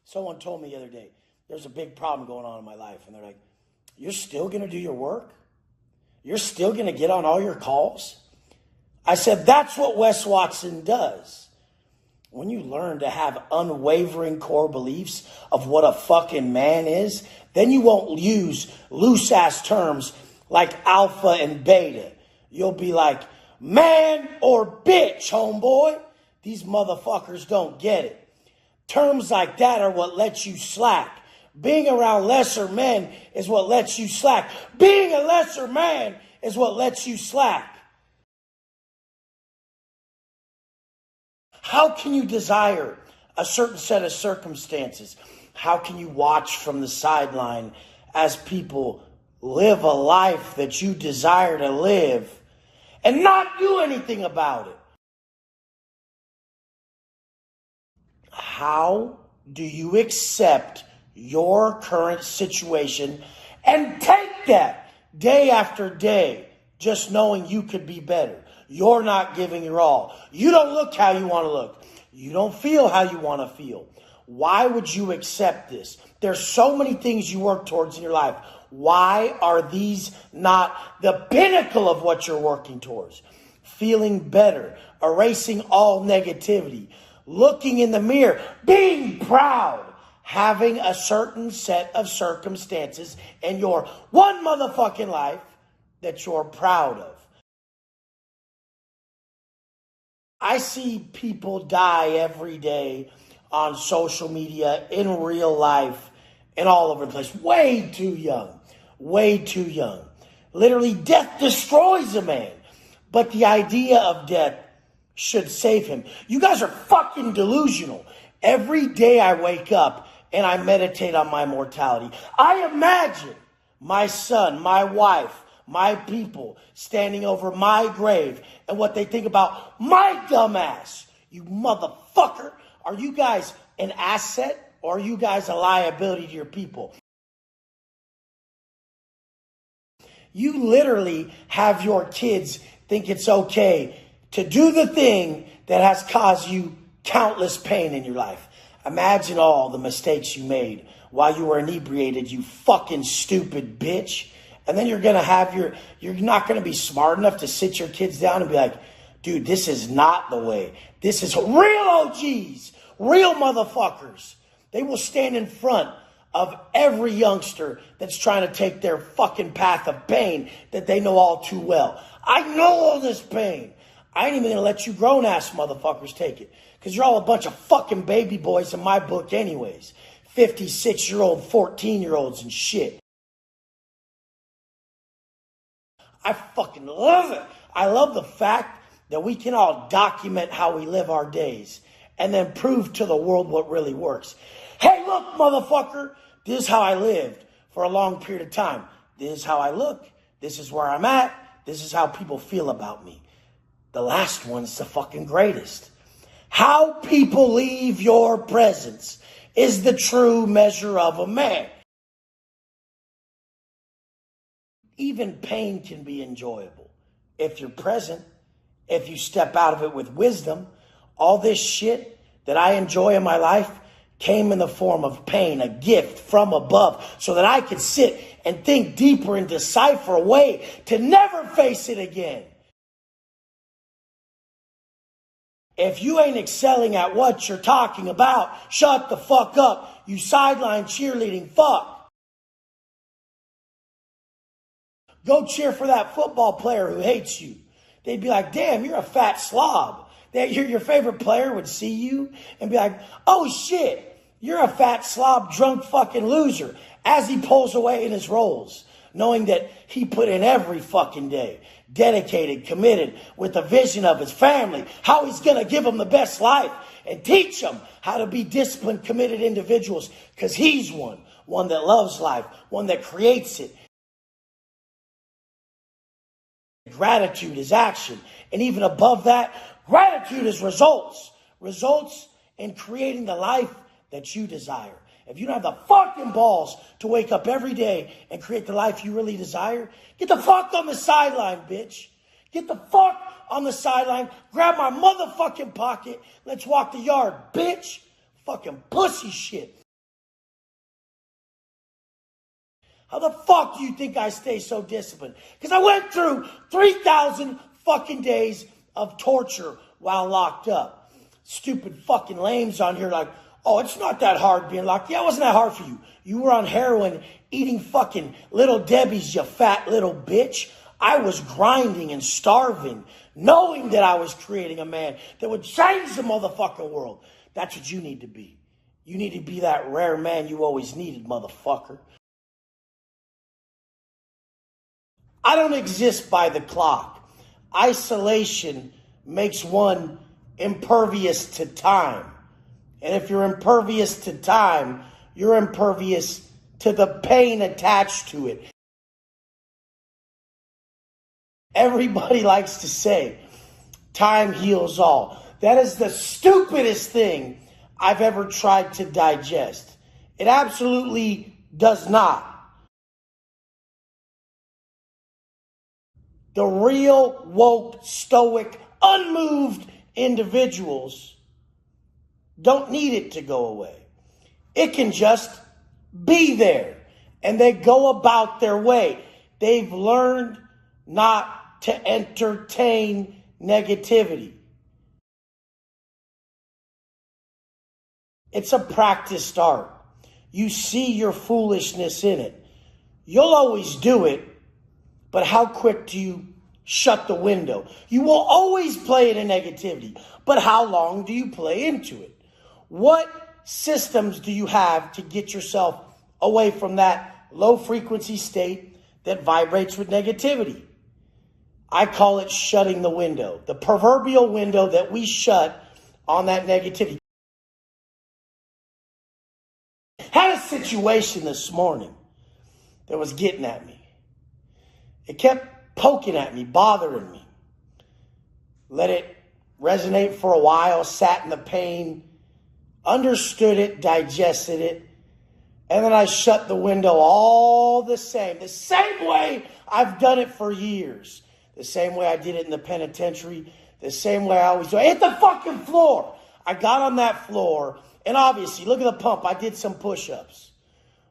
Someone told me the other day, there's a big problem going on in my life. And they're like, you're still going to do your work? You're still going to get on all your calls? I said, that's what Wes Watson does. When you learn to have unwavering core beliefs of what a fucking man is, then you won't use loose-ass terms like alpha and beta. You'll be like, man or bitch, homeboy. These motherfuckers don't get it. Terms like that are what lets you slack. Being around lesser men is what lets you slack. Being a lesser man is what lets you slack. How can you desire a certain set of circumstances? How can you watch from the sideline as people live a life that you desire to live and not do anything about it? How do you accept your current situation and take that day after day, just knowing you could be better? You're not giving your all. You don't look how you want to look. You don't feel how you want to feel. Why would you accept this? There's so many things you work towards in your life. Why are these not the pinnacle of what you're working towards? Feeling better, erasing all negativity, looking in the mirror, being proud, having a certain set of circumstances in your one motherfucking life that you're proud of. I see people die every day on social media, in real life, and all over the place. Way too young. Way too young. Literally, death destroys a man. But the idea of death should save him. You guys are fucking delusional. Every day I wake up and I meditate on my mortality. I imagine my son, my wife, my people standing over my grave and what they think about my dumbass. You motherfucker. Are you guys an asset or are you guys a liability to your people? You literally have your kids think it's okay to do the thing that has caused you countless pain in your life. Imagine all the mistakes you made while you were inebriated, you fucking stupid bitch. And then you're not going to be smart enough to sit your kids down and be like, dude, this is not the way. This is real OGs, real motherfuckers. They will stand in front of every youngster that's trying to take their fucking path of pain that they know all too well. I know all this pain. I ain't even going to let you grown-ass motherfuckers take it. Because you're all a bunch of fucking baby boys in my book anyways. 56-year-old, 14-year-olds and shit. I fucking love it. I love the fact that we can all document how we live our days and then prove to the world what really works. Hey, look, motherfucker, this is how I lived for a long period of time. This is how I look. This is where I'm at. This is how people feel about me. The last one's the fucking greatest. How people leave your presence is the true measure of a man. Even pain can be enjoyable if you're present, if you step out of it with wisdom. All this shit that I enjoy in my life came in the form of pain, a gift from above, so that I could sit and think deeper and decipher a way to never face it again. If you ain't excelling at what you're talking about, shut the fuck up, you sideline cheerleading fuck. Go cheer for that football player who hates you. They'd be like, damn, you're a fat slob. Your favorite player would see you and be like, oh shit, you're a fat slob, drunk fucking loser, as he pulls away in his rolls, knowing that he put in every fucking day, dedicated, committed, with the vision of his family, how he's going to give them the best life and teach them how to be disciplined, committed individuals, because he's one that loves life, one that creates it. Gratitude is action. And even above that, gratitude is results. Results in creating the life that you desire. If you don't have the fucking balls to wake up every day and create the life you really desire, get the fuck on the sideline, bitch. Get the fuck on the sideline. Grab my motherfucking pocket. Let's walk the yard, bitch. Fucking pussy shit. How the fuck do you think I stay so disciplined? Because I went through 3,000 fucking days of torture while locked up. Stupid fucking lames on here like, oh, it's not that hard being locked. Yeah, it wasn't that hard for you. You were on heroin eating fucking Little Debbie's, you fat little bitch. I was grinding and starving, knowing that I was creating a man that would change the motherfucking world. That's what you need to be. You need to be that rare man you always needed, motherfucker. I don't exist by the clock. Isolation makes one impervious to time. And if you're impervious to time, you're impervious to the pain attached to it. Everybody likes to say, time heals all. That is the stupidest thing I've ever tried to digest. It absolutely does not. The real, woke, stoic, unmoved individuals don't need it to go away. It can just be there. And they go about their way. They've learned not to entertain negativity. It's a practiced art. You see your foolishness in it. You'll always do it, but how quick do you shut the window? You will always play in negativity, but how long do you play into it? What systems do you have to get yourself away from that low frequency state that vibrates with negativity? I call it shutting the window, the proverbial window that we shut on that negativity. Had a situation this morning that was getting at me. It kept poking at me, bothering me. Let it resonate for a while, sat in the pain, understood it, digested it, and then I shut the window all the same way I've done it for years, the same way I did it in the penitentiary, the same way I always do. I hit the fucking floor. I got on that floor, and obviously, look at the pump. I did some push-ups.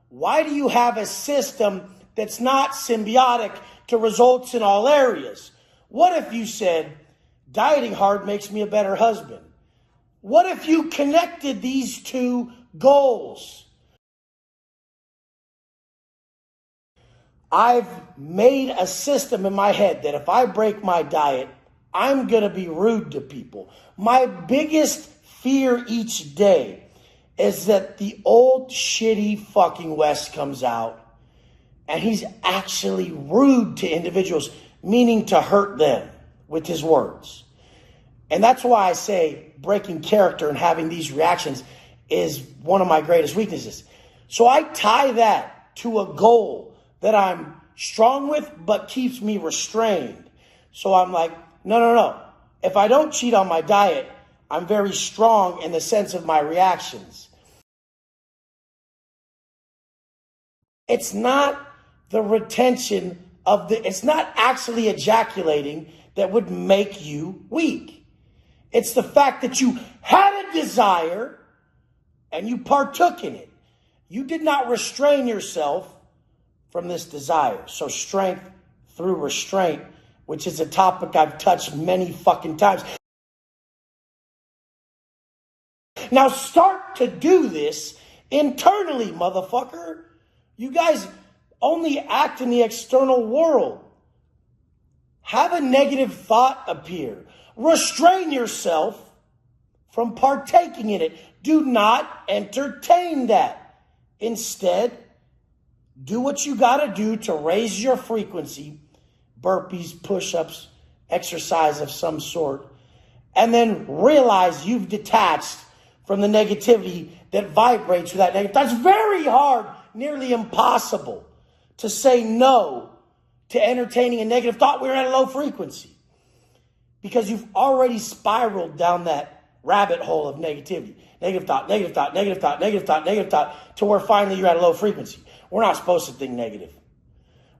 Why do you have a system that's not symbiotic to results in all areas? What if you said, dieting hard makes me a better husband? What if you connected these two goals? I've made a system in my head that if I break my diet, I'm going to be rude to people. My biggest fear each day is that the old shitty fucking West comes out and he's actually rude to individuals, meaning to hurt them with his words. And that's why I say breaking character and having these reactions is one of my greatest weaknesses. So I tie that to a goal that I'm strong with but keeps me restrained. So I'm like, no. If I don't cheat on my diet, I'm very strong in the sense of my reactions. It's not the retention of it's not actually ejaculating that would make you weak. It's the fact that you had a desire and you partook in it. You did not restrain yourself from this desire. So strength through restraint, which is a topic I've touched many fucking times. Now start to do this internally, motherfucker. You guys only act in the external world. Have a negative thought appear. Restrain yourself from partaking in it. Do not entertain that. Instead, do what you got to do to raise your frequency. Burpees, push-ups, exercise of some sort. And then realize you've detached from the negativity that vibrates with that negative. That's very hard, nearly impossible to say no to entertaining a negative thought. We're at a low frequency because you've already spiraled down that rabbit hole of negativity. Negative thought, negative thought, negative thought, negative thought, negative thought, to where finally you're at a low frequency. We're not supposed to think negative.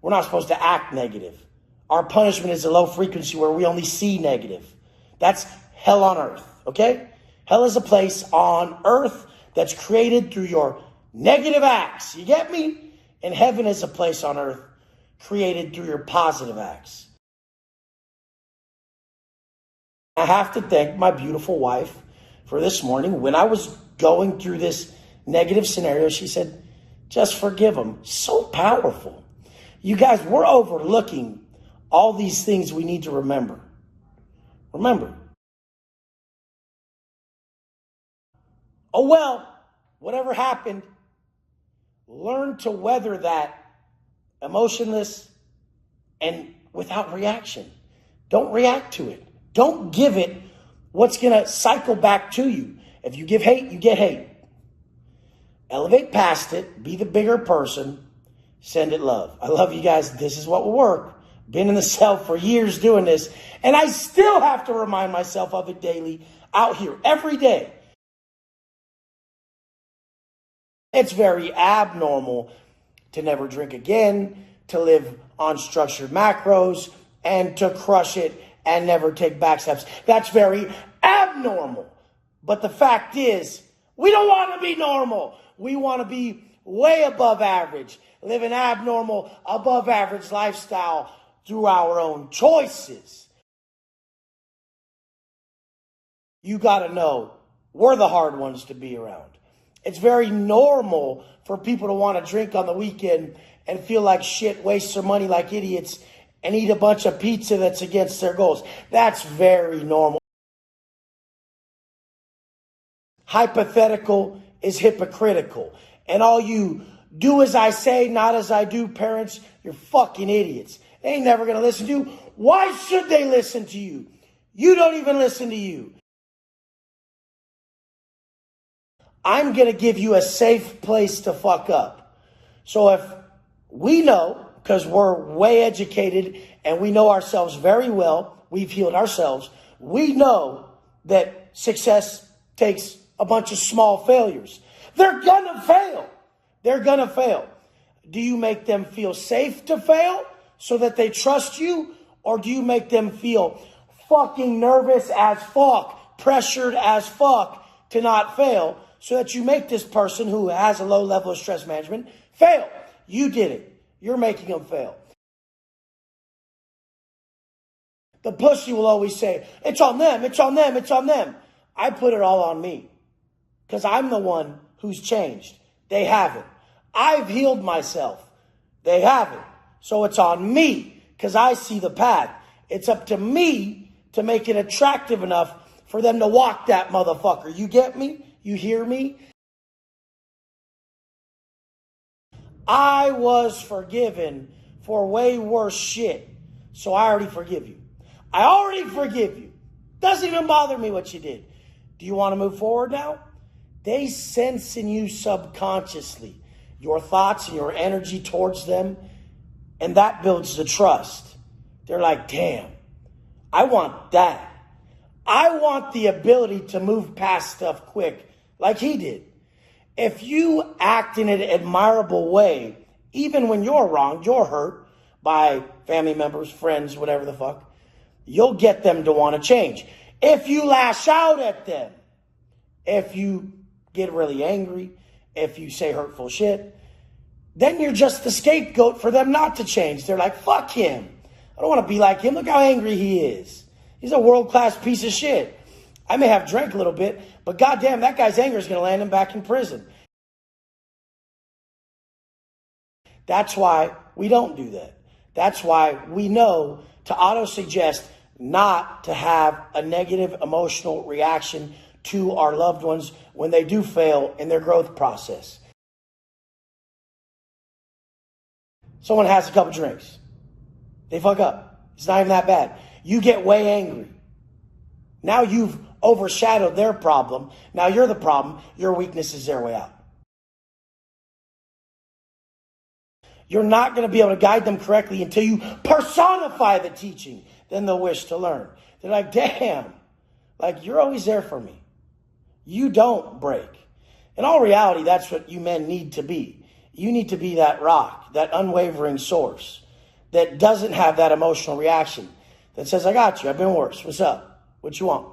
We're not supposed to act negative. Our punishment is a low frequency where we only see negative. That's hell on earth, okay? Hell is a place on earth that's created through your negative acts. You get me? And heaven is a place on earth created through your positive acts. I have to thank my beautiful wife for this morning. When I was going through this negative scenario, she said, just forgive him. So powerful. You guys, we're overlooking all these things we need to remember. Remember. Oh, well, whatever happened, learn to weather that emotionless and without reaction. Don't react to it. Don't give it what's going to cycle back to you. If you give hate, you get hate. Elevate past it. Be the bigger person. Send it love. I love you guys. This is what will work. Been in the cell for years doing this, and I still have to remind myself of it daily out here every day. It's very abnormal to never drink again, to live on structured macros, and to crush it and never take back steps. That's very abnormal. But the fact is, we don't want to be normal. We want to be way above average, live an abnormal, above average lifestyle through our own choices. You got to know, we're the hard ones to be around. It's very normal for people to want to drink on the weekend and feel like shit, waste their money like idiots, and eat a bunch of pizza that's against their goals. That's very normal. Hypothetical is hypocritical. And all you do as I say, not as I do, parents, you're fucking idiots. They ain't never going to listen to you. Why should they listen to you? You don't even listen to you. I'm going to give you a safe place to fuck up. So if we know, because we're way educated and we know ourselves very well, we've healed ourselves, we know that success takes a bunch of small failures. They're going to fail. They're going to fail. Do you make them feel safe to fail so that they trust you? Or do you make them feel fucking nervous as fuck, pressured as fuck to not fail, so that you make this person who has a low level of stress management fail? You did it. You're making them fail. The pussy will always say, it's on them, it's on them, it's on them. I put it all on me because I'm the one who's changed. They haven't. I've healed myself. They haven't. So it's on me because I see the path. It's up to me to make it attractive enough for them to walk that motherfucker. You get me? You hear me? I was forgiven for way worse shit. So I already forgive you. I already forgive you. Doesn't even bother me what you did. Do you want to move forward now? They sense in you subconsciously your thoughts and your energy towards them. And that builds the trust. They're like, damn, I want that. I want the ability to move past stuff quick like he did. If you act in an admirable way, even when you're wronged, you're hurt by family members, friends, whatever the fuck, you'll get them to want to change. If you lash out at them, if you get really angry, if you say hurtful shit, then you're just the scapegoat for them not to change. They're like, fuck him. I don't want to be like him. Look how angry he is. He's a world-class piece of shit. I may have drank a little bit, but goddamn, that guy's anger is going to land him back in prison. That's why we don't do that. That's why we know to auto-suggest not to have a negative emotional reaction to our loved ones when they do fail in their growth process. Someone has a couple drinks. They fuck up. It's not even that bad. You get way angry. Now you've overshadowed their problem. Now you're the problem. Your weakness is their way out. You're not going to be able to guide them correctly until you personify the teaching. Then they'll wish to learn. They're like, damn, like you're always there for me. You don't break. In all reality, that's what you men need to be. You need to be that rock, that unwavering source that doesn't have that emotional reaction, that says, I got you, I've been worse. What's up? What you want?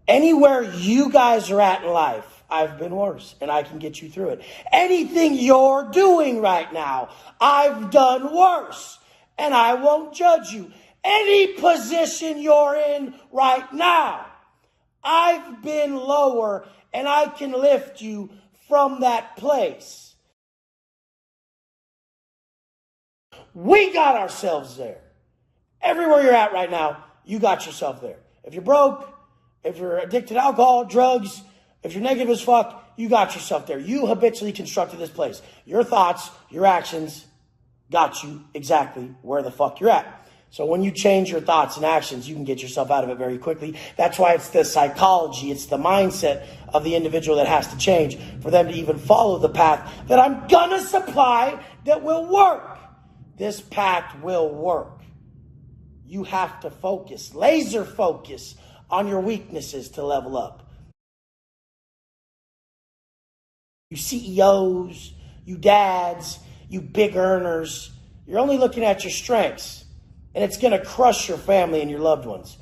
Anywhere you guys are at in life, I've been worse, and I can get you through it. Anything you're doing right now, I've done worse, and I won't judge you. Any position you're in right now, I've been lower, and I can lift you from that place. We got ourselves there. Everywhere you're at right now, you got yourself there. If you're broke, if you're addicted to alcohol, drugs, if you're negative as fuck, you got yourself there. You habitually constructed this place. Your thoughts, your actions got you exactly where the fuck you're at. So when you change your thoughts and actions, you can get yourself out of it very quickly. That's why it's the psychology, it's the mindset of the individual that has to change for them to even follow the path that I'm gonna supply that will work. This path will work. You have to focus, laser focus on your weaknesses to level up. You CEOs, you dads, you big earners, you're only looking at your strengths. And it's going to crush your family and your loved ones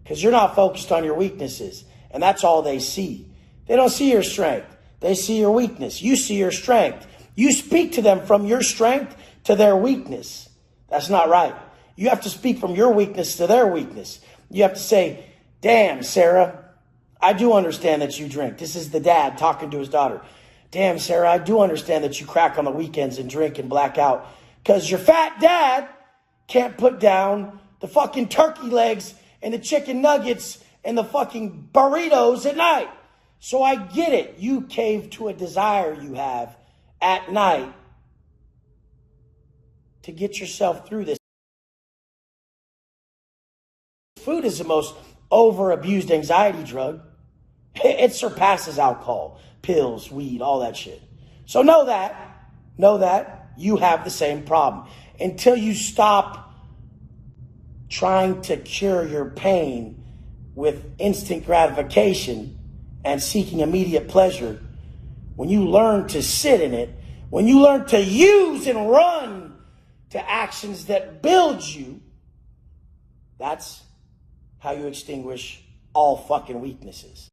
because you're not focused on your weaknesses. And that's all they see. They don't see your strength. They see your weakness. You see your strength. You speak to them from your strength to their weakness. That's not right. You have to speak from your weakness to their weakness. You have to say, damn, Sarah, I do understand that you drink. This is the dad talking to his daughter. Damn, Sarah, I do understand that you crack on the weekends and drink and black out because your fat dad can't put down the fucking turkey legs and the chicken nuggets and the fucking burritos at night. So I get it. You cave to a desire you have at night to get yourself through this. Food is the most over-abused anxiety drug. It surpasses alcohol, pills, weed, all that shit. So know that you have the same problem. Until you stop trying to cure your pain with instant gratification and seeking immediate pleasure, when you learn to sit in it, when you learn to use and run to actions that build you, that's how you extinguish all fucking weaknesses.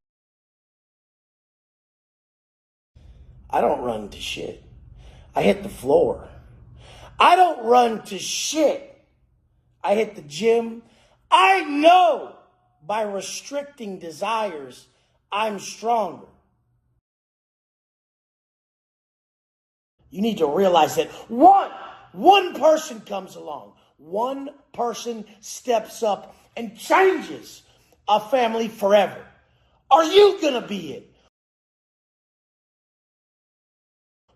I don't run to shit. I hit the floor. I don't run to shit. I hit the gym. I know by restricting desires, I'm stronger. You need to realize that one person comes along. One person steps up and changes a family forever. Are you going to be it?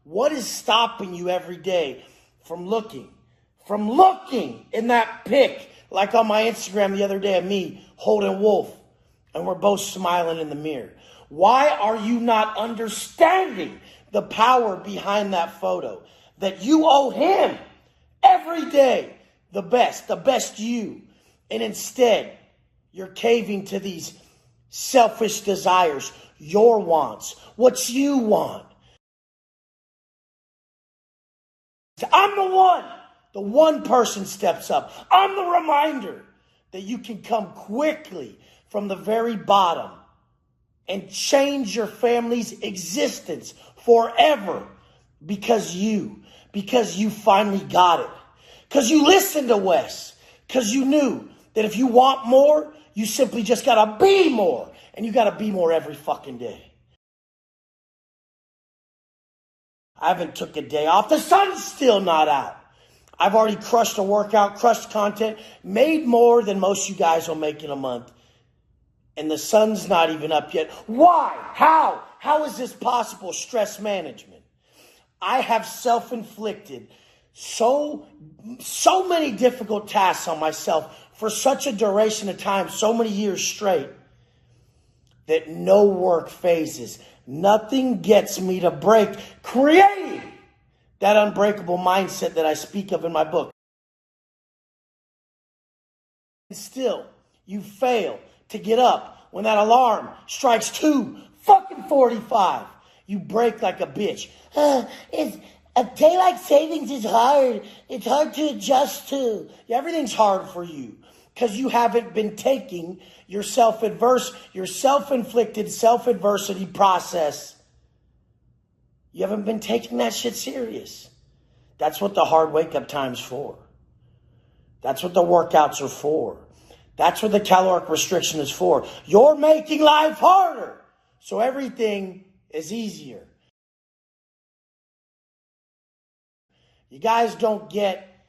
What is stopping you every day from looking in that pic, like on my Instagram the other day of me holding Wolf, and we're both smiling in the mirror? Why are you not understanding the power behind that photo? That you owe him every day the best you. And instead, you're caving to these selfish desires, your wants, what you want. I'm the one person steps up. I'm the reminder that you can come quickly from the very bottom and change your family's existence forever because you finally got it. Because you listened to Wes. Because you knew that if you want more, you simply just got to be more. And you got to be more every fucking day. I haven't took a day off. The sun's still not out. I've already crushed a workout, crushed content, made more than most you guys will make in a month. And the sun's not even up yet. Why? How? How is this possible? Stress management. I have self-inflicted so many difficult tasks on myself for such a duration of time, so many years straight, that no work phases. Nothing gets me to break, creating that unbreakable mindset that I speak of in my book. And still, you fail to get up when that alarm strikes 2:45. You break like a bitch. Daylight savings is hard. It's hard to adjust to. Yeah, everything's hard for you because you haven't been taking your self-inflicted self-adversity process. You haven't been taking that shit serious. That's what the hard wake-up time's for. That's what the workouts are for. That's what the caloric restriction is for. You're making life harder, so everything is easier. You guys don't get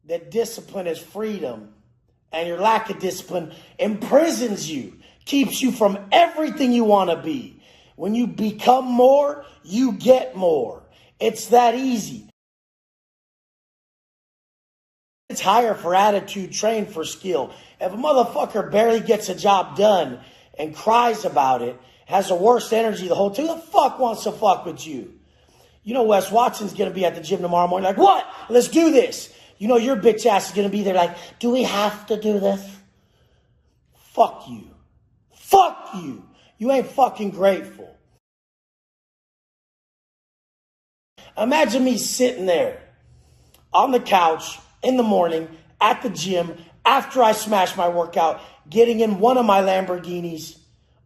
that discipline is freedom, and your lack of discipline imprisons you, keeps you from everything you want to be. When you become more, you get more. It's that easy. It's hire for attitude, train for skill. If a motherfucker barely gets a job done and cries about it, has the worst energy the whole time, who the fuck wants to fuck with you? You know Wes Watson's going to be at the gym tomorrow morning like, what? Let's do this. You know your bitch ass is going to be there like, do we have to do this? Fuck you. Fuck you. You ain't fucking grateful. Imagine me sitting there on the couch in the morning at the gym after I smash my workout, getting in one of my Lamborghinis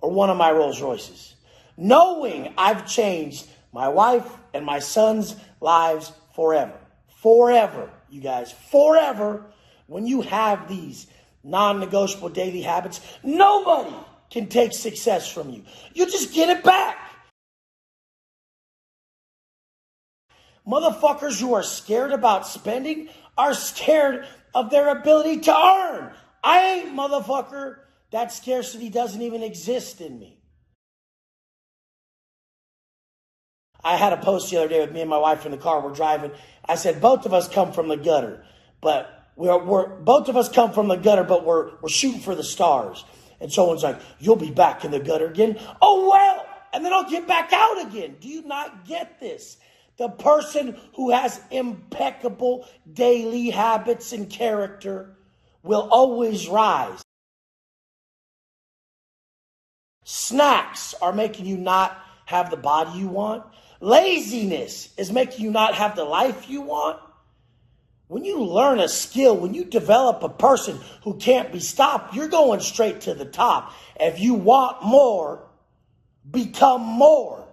or one of my Rolls Royces, knowing I've changed my wife and my son's lives forever. Forever, you guys. Forever. When you have these non-negotiable daily habits, nobody can take success from you. You just get it back. Motherfuckers who are scared about spending are scared of their ability to earn. I ain't, motherfucker. That scarcity doesn't even exist in me. I had a post the other day with me and my wife in the car. We're driving. I said, both of us come from the gutter, but we're shooting for the stars. And someone's like, you'll be back in the gutter again. Oh, well, and then I'll get back out again. Do you not get this? The person who has impeccable daily habits and character will always rise. Snacks are making you not have the body you want. Laziness is making you not have the life you want. When you learn a skill, when you develop a person who can't be stopped, you're going straight to the top. If you want more, become more.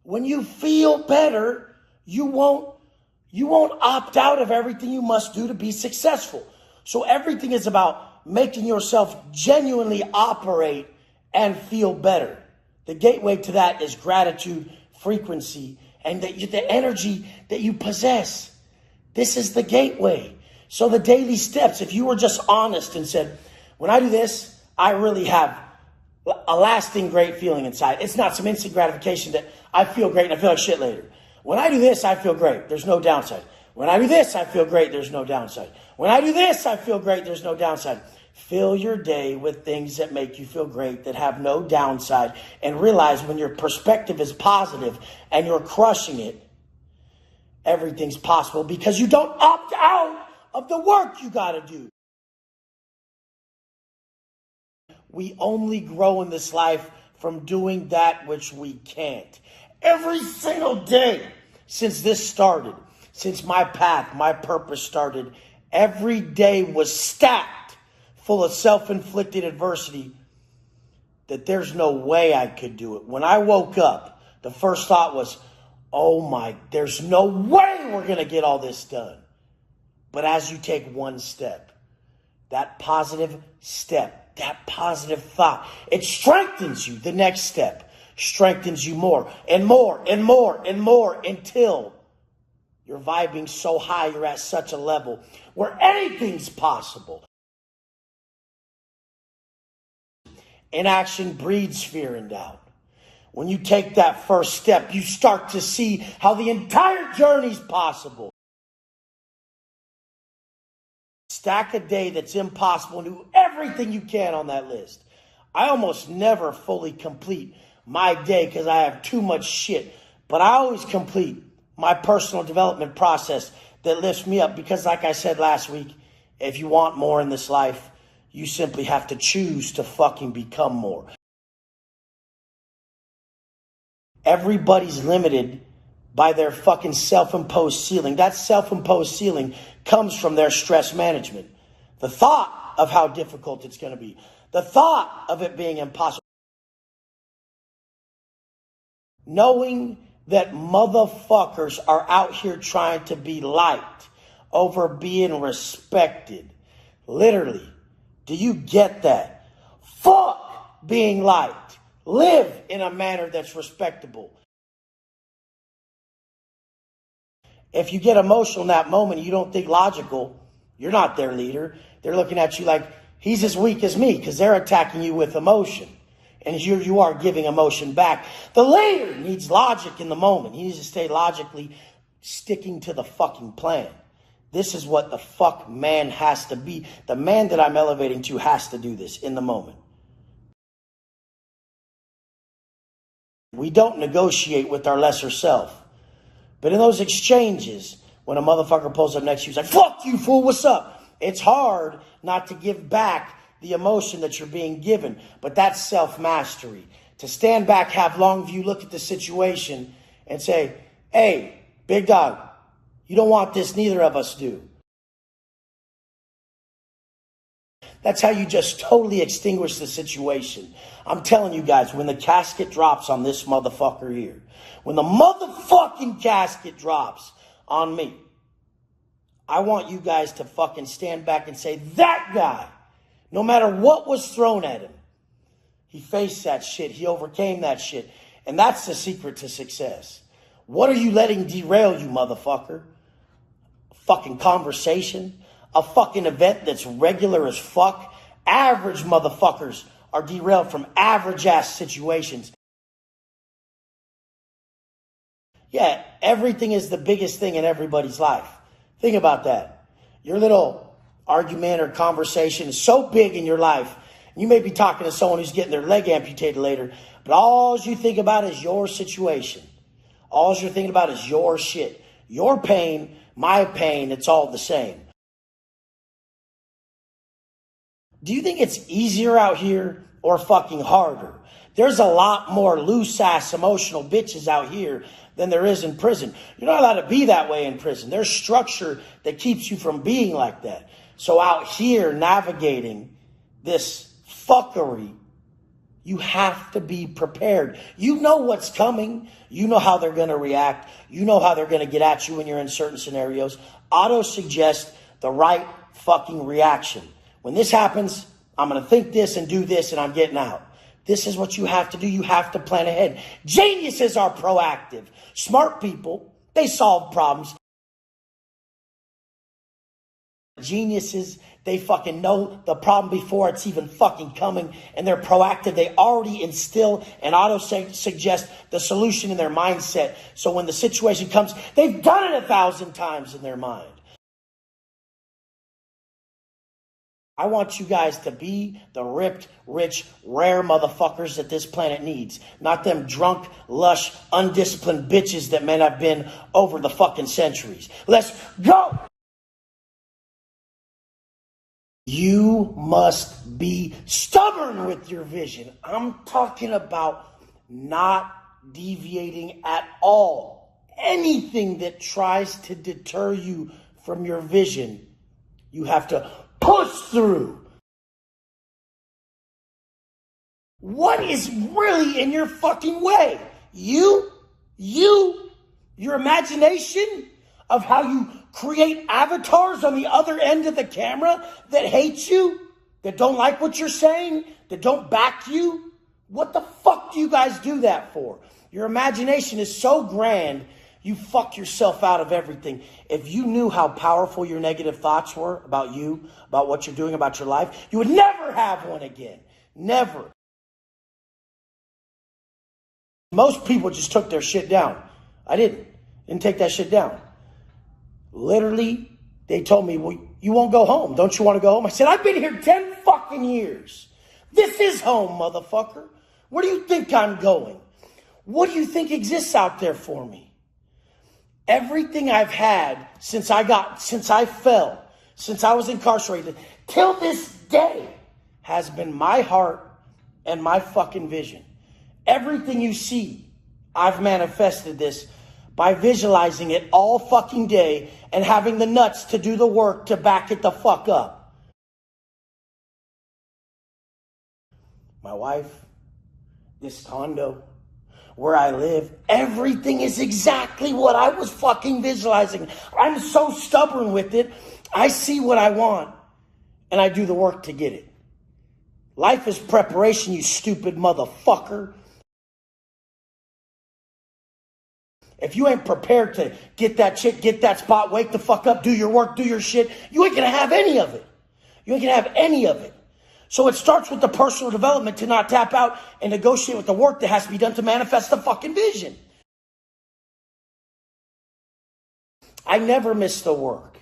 When you feel better, you won't opt out of everything you must do to be successful. So everything is about making yourself genuinely operate and feel better. The gateway to that is gratitude, frequency, and the energy that you possess. This is the gateway. So the daily steps, if you were just honest and said, when I do this, I really have a lasting great feeling inside. It's not some instant gratification that I feel great and I feel like shit later. When I do this, I feel great. There's no downside. When I do this, I feel great. There's no downside. When I do this, I feel great. There's no downside. Fill your day with things that make you feel great, that have no downside, and realize when your perspective is positive and you're crushing it, everything's possible because you don't opt out of the work you got to do. We only grow in this life from doing that which we can't. Every single day since this started, since my path, my purpose started, every day was stacked full of self-inflicted adversity that there's no way I could do it. When I woke up, the first thought was, oh my, there's no way we're going to get all this done. But as you take one step, that positive step, that positive thought, it strengthens you. The next step strengthens you more and more and more and more until you're vibing so high, you're at such a level where anything's possible. Inaction breeds fear and doubt. When you take that first step, you start to see how the entire journey's possible. Stack a day that's impossible and do everything you can on that list. I almost never fully complete my day because I have too much shit. But I always complete my personal development process that lifts me up because, like I said last week, if you want more in this life, you simply have to choose to fucking become more. Everybody's limited by their fucking self-imposed ceiling. That self-imposed ceiling comes from their stress management. The thought of how difficult it's going to be. The thought of it being impossible. Knowing that motherfuckers are out here trying to be liked over being respected. Literally. Do you get that? Fuck being liked. Live in a manner that's respectable. If you get emotional in that moment, you don't think logical, you're not their leader. They're looking at you like, he's as weak as me, because they're attacking you with emotion. And here you are giving emotion back. The leader needs logic in the moment. He needs to stay logically sticking to the fucking plan. This is what the fuck man has to be. The man that I'm elevating to has to do this in the moment. We don't negotiate with our lesser self. But in those exchanges, when a motherfucker pulls up next to you, he's like, fuck you, fool, what's up? It's hard not to give back the emotion that you're being given. But that's self-mastery. To stand back, have long view, look at the situation, and say, hey, big dog, you don't want this, neither of us do. That's how you just totally extinguish the situation. I'm telling you guys, when the casket drops on this motherfucker here, when the motherfucking casket drops on me, I want you guys to fucking stand back and say, that guy, no matter what was thrown at him, he faced that shit. He overcame that shit. And that's the secret to success. What are you letting derail you, motherfucker? A fucking conversation? A fucking event that's regular as fuck? Average motherfuckers are derailed from average ass situations. Yeah, everything is the biggest thing in everybody's life. Think about that. Your little argument or conversation is so big in your life. You may be talking to someone who's getting their leg amputated later, but all you think about is your situation. All you're thinking about is your shit. Your pain, my pain, it's all the same. Do you think it's easier out here or fucking harder? There's a lot more loose-ass emotional bitches out here than there is in prison. You're not allowed to be that way in prison. There's structure that keeps you from being like that. So out here navigating this fuckery, you have to be prepared. You know what's coming. You know how they're going to react. You know how they're going to get at you when you're in certain scenarios. Auto-suggest the right fucking reaction. When this happens, I'm going to think this and do this and I'm getting out. This is what you have to do. You have to plan ahead. Geniuses are proactive. Smart people, they solve problems. Geniuses, they fucking know the problem before it's even fucking coming, and they're proactive. They already instill and auto-suggest the solution in their mindset. So when the situation comes, they've done it 1,000 times in their mind. I want you guys to be the ripped, rich, rare motherfuckers that this planet needs. Not them drunk, lush, undisciplined bitches that men have been over the fucking centuries. Let's go! You must be stubborn with your vision. I'm talking about not deviating at all. Anything that tries to deter you from your vision, you have to push through. What is really in your fucking way? Your imagination of how you create avatars on the other end of the camera that hate you, that don't like what you're saying, that don't back you. What the fuck do you guys do that for? Your imagination is so grand, you fuck yourself out of everything. If you knew how powerful your negative thoughts were about you, about what you're doing, about your life, you would never have one again. Never. Most people just took their shit down. I didn't take that shit down. Literally, they told me, well, you won't go home. Don't you want to go home? I said, I've been here 10 fucking years. This is home, motherfucker. Where do you think I'm going? What do you think exists out there for me? Everything I've had since I fell, since I was incarcerated, till this day, has been my heart and my fucking vision. Everything you see, I've manifested this by visualizing it all fucking day and having the nuts to do the work to back it the fuck up. My wife, this condo, where I live, everything is exactly what I was fucking visualizing. I'm so stubborn with it. I see what I want and I do the work to get it. Life is preparation, you stupid motherfucker. If you ain't prepared to get that chick, get that spot, wake the fuck up, do your work, do your shit, you ain't gonna have any of it. You ain't gonna have any of it. So it starts with the personal development to not tap out and negotiate with the work that has to be done to manifest the fucking vision. I never miss the work.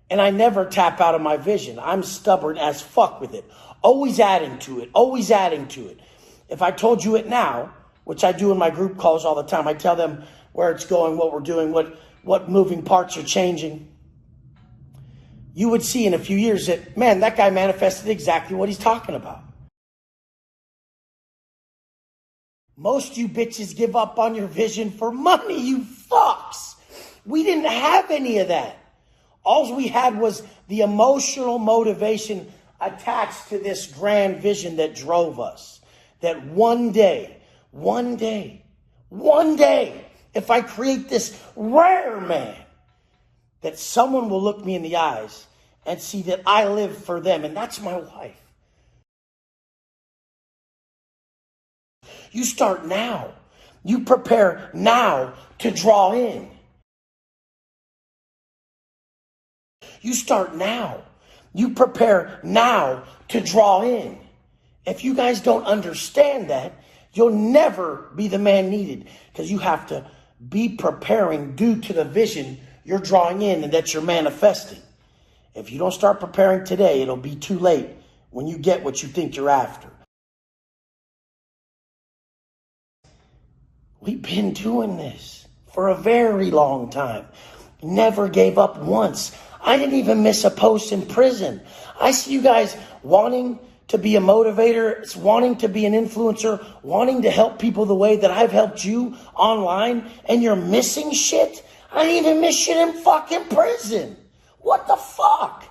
And I never tap out of my vision. I'm stubborn as fuck with it. Always adding to it. Always adding to it. If I told you it now, which I do in my group calls all the time, I tell them where it's going, what we're doing, what moving parts are changing. You would see in a few years that, man, that guy manifested exactly what he's talking about. Most of you bitches give up on your vision for money, you fucks. We didn't have any of that. All we had was the emotional motivation attached to this grand vision that drove us. That one day, if I create this rare man, that someone will look me in the eyes and see that I live for them, and that's my wife. You start now. You prepare now to draw in. You start now. You prepare now to draw in. If you guys don't understand that, you'll never be the man needed, because you have to be preparing due to the vision you're drawing in and that you're manifesting. If you don't start preparing today, it'll be too late when you get what you think you're after. We've been doing this for a very long time. Never gave up once. I didn't even miss a post in prison. I see you guys wanting to be a motivator, wanting to be an influencer, wanting to help people the way that I've helped you online, and you're missing shit. I didn't even miss shit in fucking prison. What the fuck?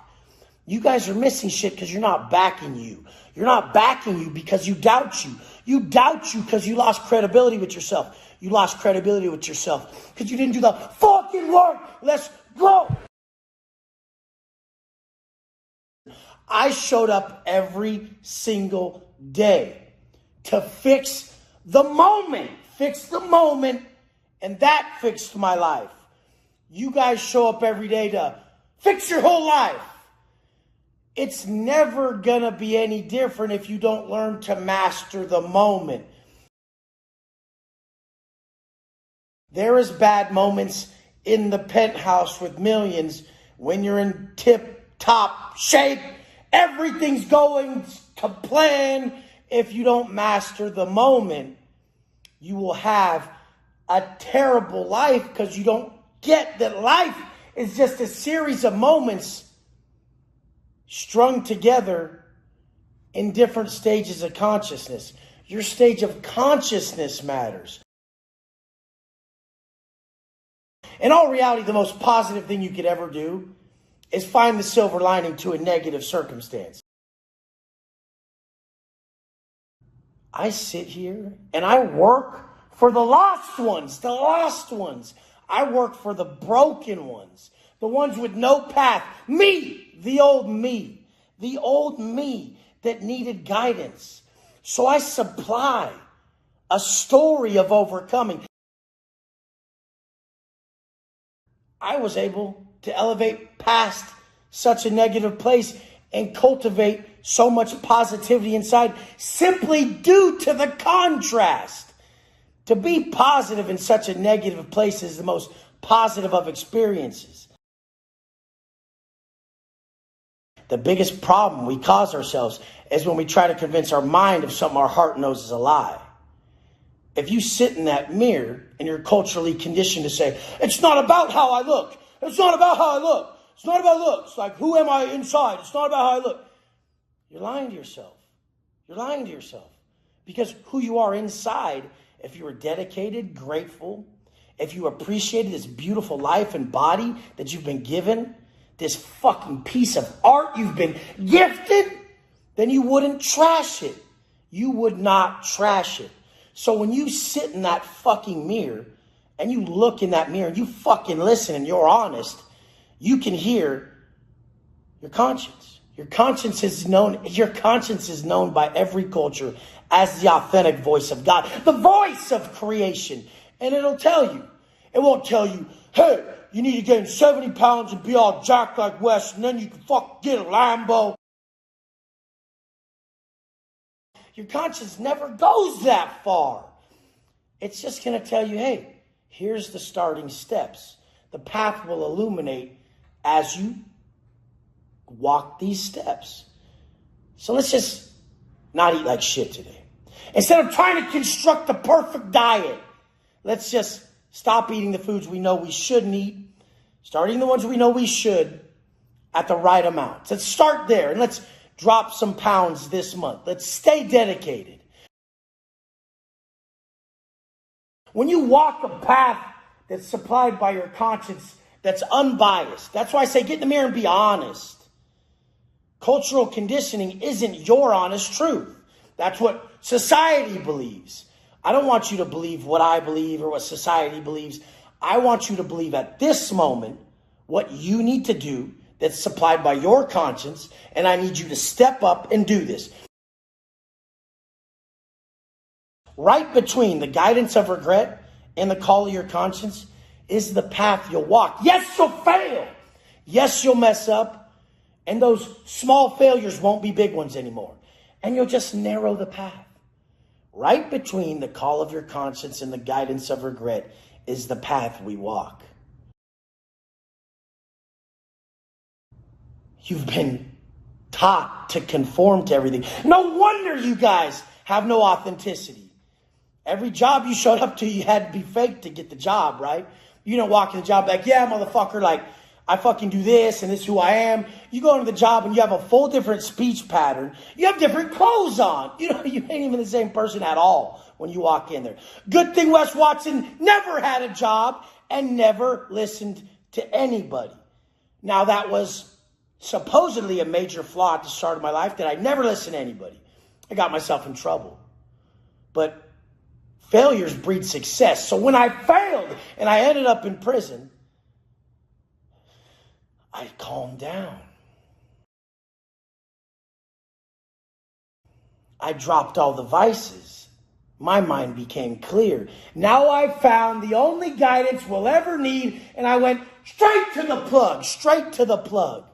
You guys are missing shit because you're not backing you. You're not backing you because you doubt you. You doubt you because you lost credibility with yourself. You lost credibility with yourself because you didn't do the fucking work. Let's go. I showed up every single day to fix the moment. Fix the moment, and that fixed my life. You guys show up every day to fix your whole life. It's never gonna be any different if you don't learn to master the moment. There is bad moments in the penthouse with millions when you're in tip-top shape. Everything's going to plan. If you don't master the moment, you will have a terrible life because you don't get that life is just a series of moments strung together in different stages of consciousness. Your stage of consciousness matters. In all reality, the most positive thing you could ever do is find the silver lining to a negative circumstance. I sit here and I work for the lost ones, the lost ones. I work for the broken ones, the ones with no path. Me, the old me that needed guidance. So I supply a story of overcoming. I was able to elevate past such a negative place and cultivate so much positivity inside simply due to the contrast. To be positive in such a negative place is the most positive of experiences. The biggest problem we cause ourselves is when we try to convince our mind of something our heart knows is a lie. If you sit in that mirror and you're culturally conditioned to say, it's not about how I look. It's not about how I look. It's not about looks. Like, who am I inside? It's not about how I look. You're lying to yourself. You're lying to yourself. Because who you are inside, if you were dedicated, grateful, if you appreciated this beautiful life and body that you've been given, this fucking piece of art you've been gifted, then you wouldn't trash it. You would not trash it. So when you sit in that fucking mirror and you look in that mirror and you fucking listen and you're honest, you can hear your conscience. Your conscience is known by every culture as the authentic voice of God, the voice of creation. And it'll tell you. It won't tell you, hey, you need to gain 70 pounds and be all jacked like Wes, and then you can get a Lambo. Your conscience never goes that far. It's just going to tell you, hey, here's the starting steps. The path will illuminate as you walk these steps. So let's just not eat like shit today. Instead of trying to construct the perfect diet, let's just stop eating the foods we know we shouldn't eat, start eating the ones we know we should at the right amount. Let's start there and let's drop some pounds this month. Let's stay dedicated. When you walk a path that's supplied by your conscience, that's unbiased. That's why I say get in the mirror and be honest. Cultural conditioning isn't your honest truth. That's what society believes. I don't want you to believe what I believe or what society believes. I want you to believe at this moment what you need to do that's supplied by your conscience, and I need you to step up and do this. Right between the guidance of regret and the call of your conscience is the path you'll walk. Yes, you'll fail. Yes, you'll mess up. And those small failures won't be big ones anymore. And you'll just narrow the path. Right between the call of your conscience and the guidance of regret is the path we walk. You've been taught to conform to everything. No wonder you guys have no authenticity. Every job you showed up to, you had to be fake to get the job, right? You don't walk in the job like, yeah, motherfucker, like, I fucking do this and this is who I am. You go into the job and you have a full different speech pattern. You have different clothes on. You know, you ain't even the same person at all when you walk in there. Good thing Wes Watson never had a job and never listened to anybody. Now, that was supposedly a major flaw at the start of my life, that I never listened to anybody. I got myself in trouble. But failures breed success. So when I failed and I ended up in prison, I calmed down. I dropped all the vices. My mind became clear. Now I found the only guidance we'll ever need, and I went straight to the plug, straight to the plug.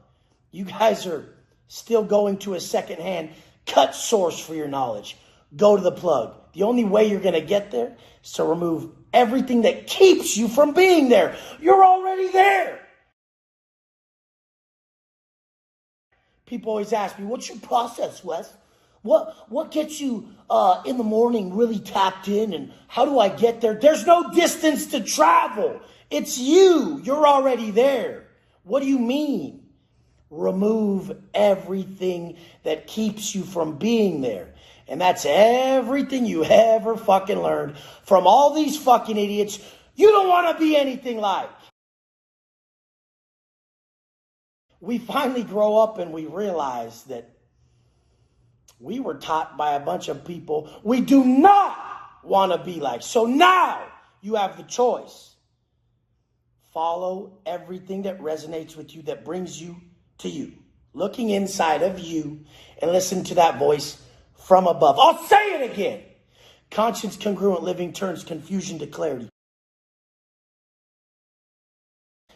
You guys are still going to a secondhand cut source for your knowledge. Go to the plug. The only way you're going to get there is to remove everything that keeps you from being there. You're already there. People always ask me, what's your process, Wes? What gets you in the morning really tapped in, and how do I get there? There's no distance to travel. It's you. You're already there. What do you mean? Remove everything that keeps you from being there. And that's everything you ever fucking learned from all these fucking idiots you don't want to be anything like. We finally grow up and we realize that we were taught by a bunch of people we do not want to be like. So now you have the choice. Follow everything that resonates with you, that brings you to you. Looking inside of you and listen to that voice from above. I'll say it again. Conscience congruent living turns confusion to clarity.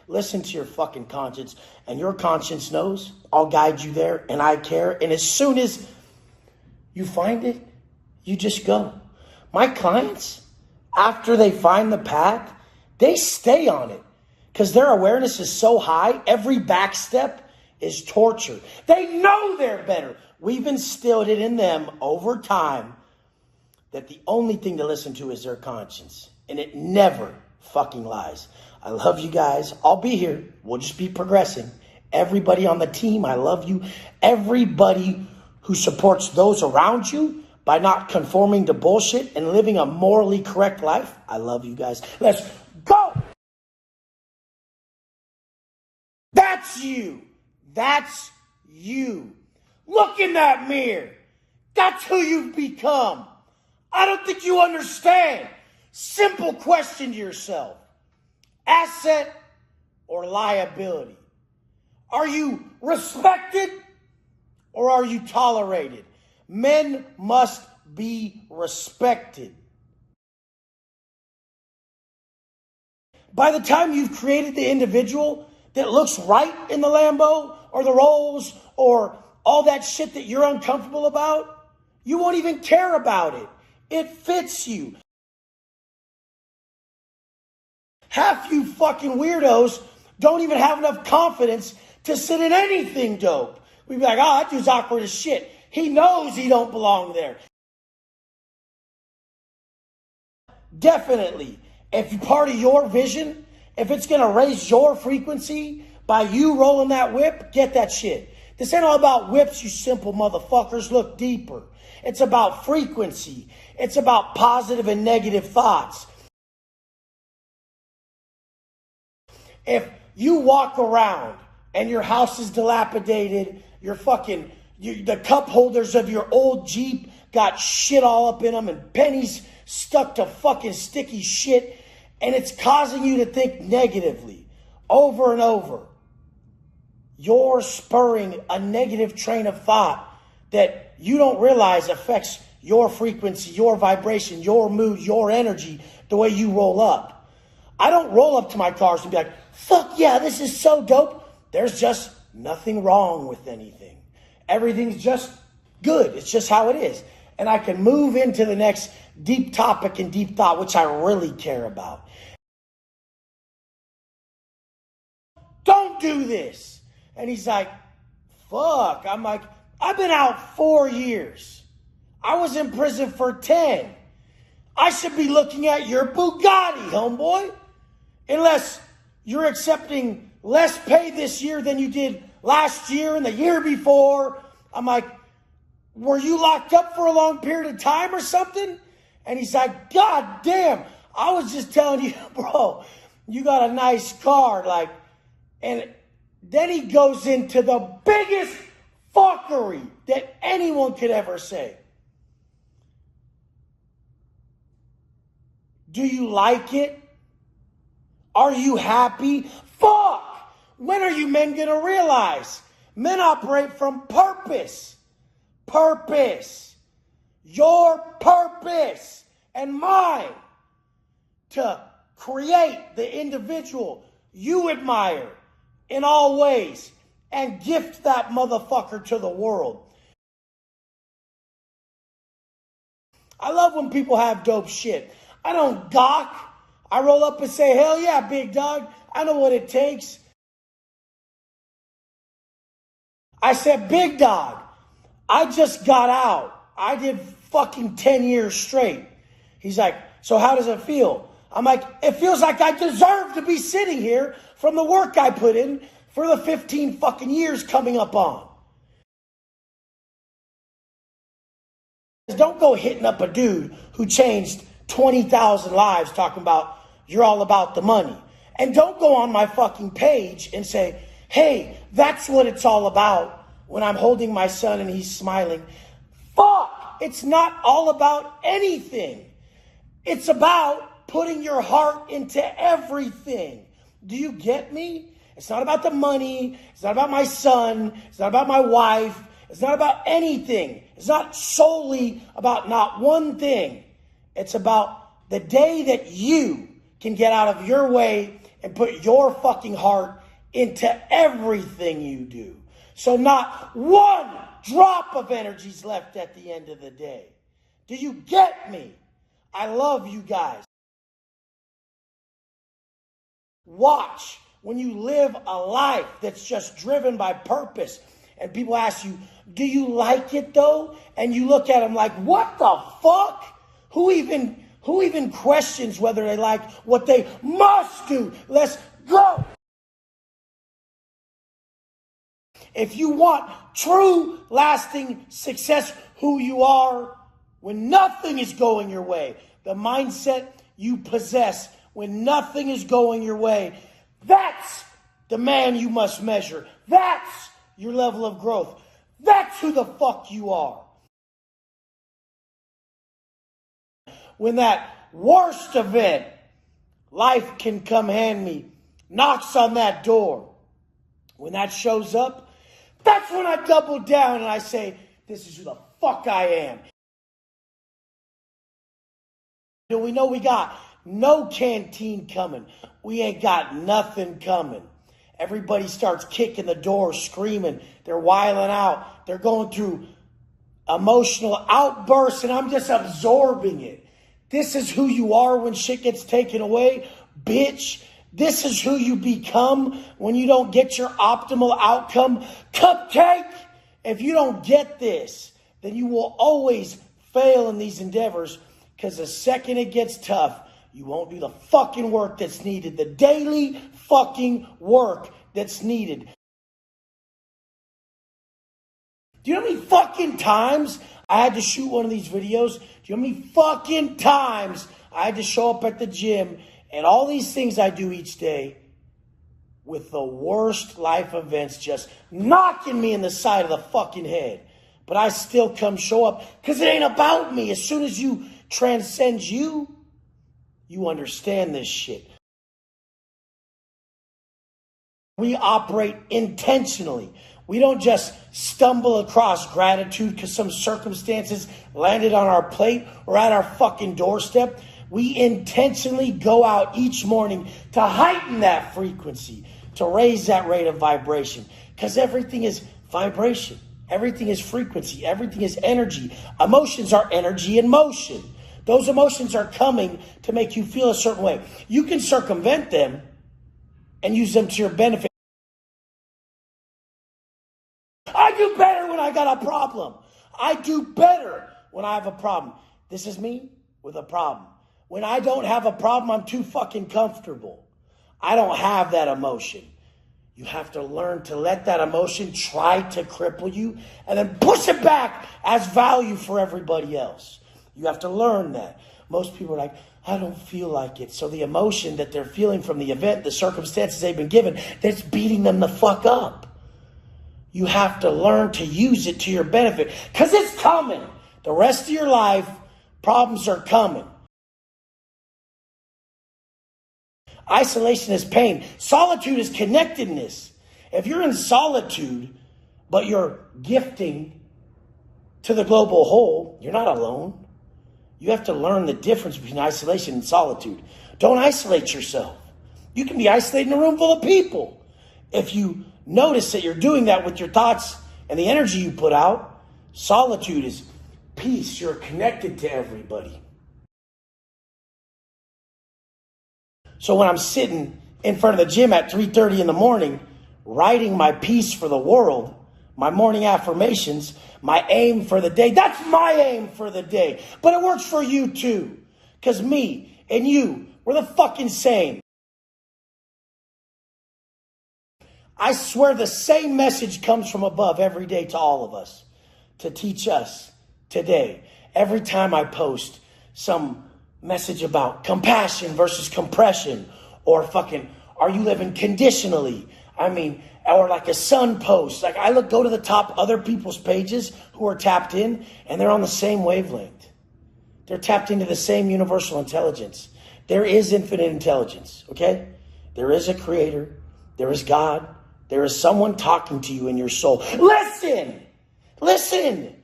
Listen to your fucking conscience, and your conscience knows I'll guide you there, and I care. And as soon as you find it, you just go. My clients, after they find the path, they stay on it because their awareness is so high. Every back step is torture. They know they're better. We've instilled it in them over time that the only thing to listen to is their conscience, and it never fucking lies. I love you guys. I'll be here. We'll just be progressing. Everybody on the team, I love you. Everybody who supports those around you by not conforming to bullshit and living a morally correct life, I love you guys. Let's go. That's you. That's you. Look in that mirror. That's who you've become. I don't think you understand. Simple question to yourself. Asset or liability? Are you respected or are you tolerated? Men must be respected. By the time you've created the individual that looks right in the Lambo or the Rolls or all that shit that you're uncomfortable about, you won't even care about it. It fits you. Half you fucking weirdos don't even have enough confidence to sit in anything dope. We'd be like, oh, that dude's awkward as shit. He knows he don't belong there. Definitely, if part of your vision, if it's going to raise your frequency by you rolling that whip, get that shit. This ain't all about whips, you simple motherfuckers. Look deeper. It's about frequency. It's about positive and negative thoughts. If you walk around and your house is dilapidated, the cup holders of your old Jeep got shit all up in them and pennies stuck to fucking sticky shit, and it's causing you to think negatively over and over, you're spurring a negative train of thought that you don't realize affects your frequency, your vibration, your mood, your energy, the way you roll up. I don't roll up to my cars and be like, fuck yeah, this is so dope. There's just nothing wrong with anything. Everything's just good. It's just how it is. And I can move into the next deep topic and deep thought, which I really care about. Don't do this. And he's like, fuck. I'm like, I've been out 4 years. I was in prison for 10. I should be looking at your Bugatti, homeboy. Unless you're accepting less pay this year than you did last year and the year before. I'm like, were you locked up for a long period of time or something? And he's like, God damn, I was just telling you, bro, you got a nice car. And then he goes into the biggest fuckery that anyone could ever say. Do you like it? Are you happy? Fuck! When are you men gonna realize? Men operate from purpose. Purpose. Your purpose and mine to create the individual you admire in all ways and gift that motherfucker to the world. I love when people have dope shit. I don't gawk. I roll up and say, hell yeah, big dog. I know what it takes. I said, big dog, I just got out. I did fucking 10 years straight. He's like, so how does it feel? I'm like, it feels like I deserve to be sitting here from the work I put in for the 15 fucking years coming up on. Don't go hitting up a dude who changed 20,000 lives talking about you're all about the money. And don't go on my fucking page and say, hey, that's what it's all about when I'm holding my son and he's smiling. Fuck! It's not all about anything. It's about putting your heart into everything. Do you get me? It's not about the money. It's not about my son. It's not about my wife. It's not about anything. It's not solely about not one thing. It's about the day that you can get out of your way and put your fucking heart into everything you do. So not one drop of energy is left at the end of the day. Do you get me? I love you guys. Watch when you live a life that's just driven by purpose and people ask you, do you like it though? And you look at them like, what the fuck? Who even questions whether they like what they must do? Let's go. If you want true, lasting success, who you are when nothing is going your way, the mindset you possess when nothing is going your way, that's the man you must measure. That's your level of growth. That's who the fuck you are. When that worst event, life can come hand me, knocks on that door, when that shows up, that's when I double down and I say, this is who the fuck I am. And we know we got no canteen coming. We ain't got nothing coming. Everybody starts kicking the door, screaming. They're wiling out. They're going through emotional outbursts, and I'm just absorbing it. This is who you are when shit gets taken away, bitch. This is who you become when you don't get your optimal outcome. Cupcake! If you don't get this, then you will always fail in these endeavors, because the second it gets tough, you won't do the fucking work that's needed. The daily fucking work that's needed. Do you know how many fucking times I had to shoot one of these videos? Do you know how many fucking times I had to show up at the gym and all these things I do each day with the worst life events just knocking me in the side of the fucking head? But I still come show up because it ain't about me. As soon as you transcend you, you understand this shit. We operate intentionally. We don't just stumble across gratitude because some circumstances landed on our plate or at our fucking doorstep. We intentionally go out each morning to heighten that frequency, to raise that rate of vibration, because everything is vibration. Everything is frequency. Everything is energy. Emotions are energy in motion. Those emotions are coming to make you feel a certain way. You can circumvent them and use them to your benefit. I do better when I got a problem. I do better when I have a problem. This is me with a problem. When I don't have a problem, I'm too fucking comfortable. I don't have that emotion. You have to learn to let that emotion try to cripple you and then push it back as value for everybody else. You have to learn that. Most people are like, I don't feel like it. So the emotion that they're feeling from the event, the circumstances they've been given, that's beating them the fuck up. You have to learn to use it to your benefit because it's coming. The rest of your life, problems are coming. Isolation is pain. Solitude is connectedness. If you're in solitude, but you're gifting to the global whole, you're not alone. You have to learn the difference between isolation and solitude. Don't isolate yourself. You can be isolated in a room full of people. If you notice that you're doing that with your thoughts and the energy you put out, solitude is peace. You're connected to everybody. So when I'm sitting in front of the gym at 3:30 in the morning, writing my piece for the world, my morning affirmations, my aim for the day, that's my aim for the day. But it works for you too. Because me and you, we're the fucking same. I swear the same message comes from above every day to all of us to teach us today. Every time I post some message about compassion versus compression, or fucking, are you living conditionally? I mean, or like a sun post. Like I go to the top other people's pages who are tapped in, and they're on the same wavelength. They're tapped into the same universal intelligence. There is infinite intelligence, okay? There is a creator. There is God. There is someone talking to you in your soul. Listen! Listen!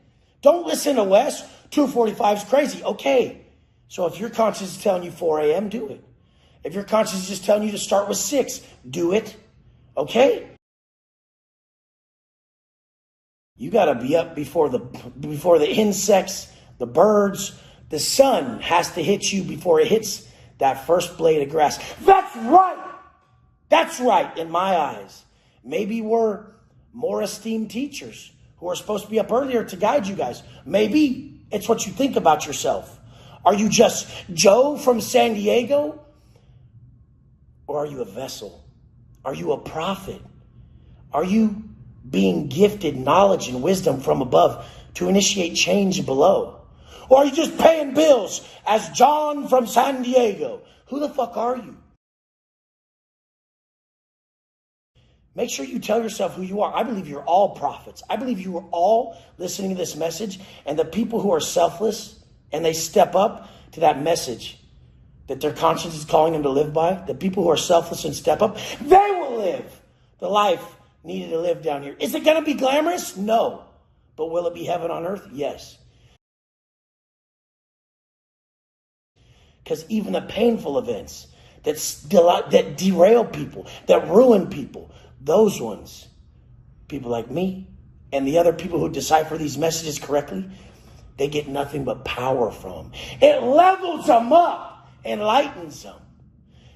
Don't listen to Wes. 2:45 is crazy. Okay. So if your conscience is telling you 4 a.m., do it. If your conscience is just telling you to start with 6, do it. Okay? You got to be up before the insects, the birds. The sun has to hit you before it hits that first blade of grass. That's right. That's right in my eyes. Maybe we're more esteemed teachers who are supposed to be up earlier to guide you guys. Maybe it's what you think about yourself. Are you just Joe from San Diego? Or are you a vessel? Are you a prophet? Are you being gifted knowledge and wisdom from above to initiate change below? Or are you just paying bills as John from San Diego? Who the fuck are you? Make sure you tell yourself who you are. I believe you're all prophets. I believe you are all listening to this message, and the people who are selfless and they step up to that message that their conscience is calling them to live by, the people who are selfless and step up, they will live the life needed to live down here. Is it going to be glamorous? No. But will it be heaven on earth? Yes. Because even the painful events that derail people, that ruin people, those ones, people like me and the other people who decipher these messages correctly, they get nothing but power from. It levels them up, enlightens them.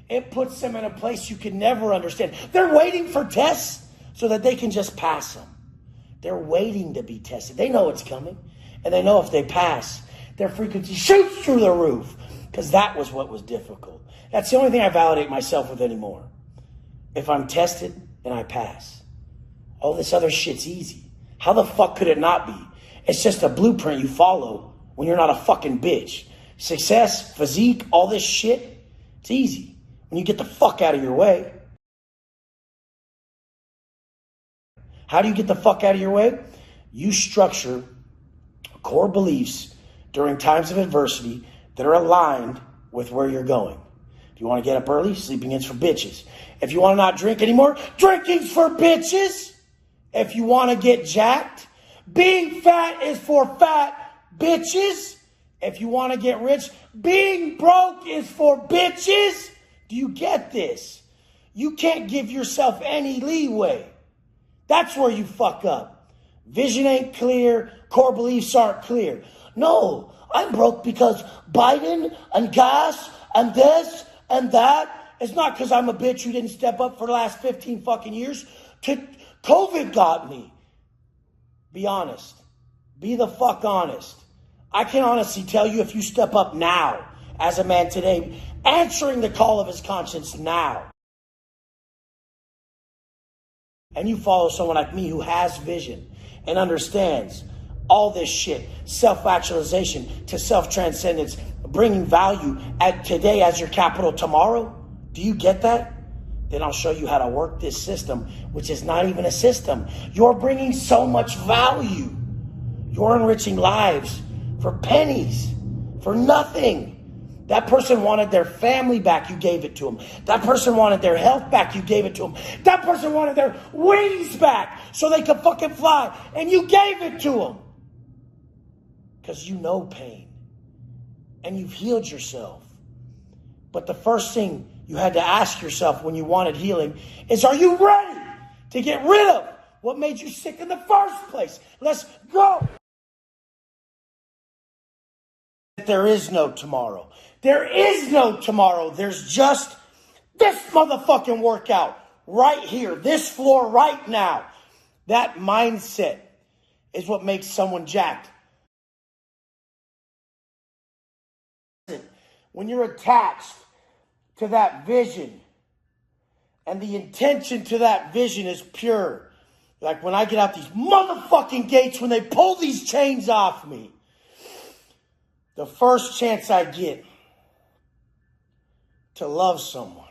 It puts them in a place you can never understand. They're waiting for tests so that they can just pass them. They're waiting to be tested. They know it's coming. And they know if they pass, their frequency shoots through the roof. Because that was what was difficult. That's the only thing I validate myself with anymore. If I'm tested and I pass, all this other shit's easy. How the fuck could it not be? It's just a blueprint you follow when you're not a fucking bitch. Success, physique, all this shit, it's easy when you get the fuck out of your way. How do you get the fuck out of your way? You structure core beliefs during times of adversity that are aligned with where you're going. If you want to get up early, sleeping in's for bitches. If you want to not drink anymore, drinking's for bitches. If you want to get jacked, being fat is for fat bitches. If you want to get rich, being broke is for bitches. Do you get this? You can't give yourself any leeway. That's where you fuck up. Vision ain't clear. Core beliefs aren't clear. No, I'm broke because Biden and gas and this and that. It's not because I'm a bitch who didn't step up for the last 15 fucking years. COVID got me. Be honest. Be the fuck honest. I can honestly tell you, if you step up now as a man today, answering the call of his conscience now, and you follow someone like me who has vision and understands all this shit, self-actualization to self-transcendence, bringing value at today as your capital tomorrow. Do you get that? Then I'll show you how to work this system, which is not even a system. You're bringing so much value. You're enriching lives for pennies, for nothing. That person wanted their family back, you gave it to them. That person wanted their health back, you gave it to them. That person wanted their wings back so they could fucking fly, and you gave it to them. Because you know pain, and you've healed yourself. But the first thing you had to ask yourself when you wanted healing is, are you ready to get rid of what made you sick in the first place? Let's go. There is no tomorrow. There is no tomorrow. There's just this motherfucking workout right here, this floor right now. That mindset is what makes someone jacked. When you're attached to that vision And the intention to that vision is pure. Like when I get out these motherfucking gates, when they pull these chains off me, the first chance I get to love someone,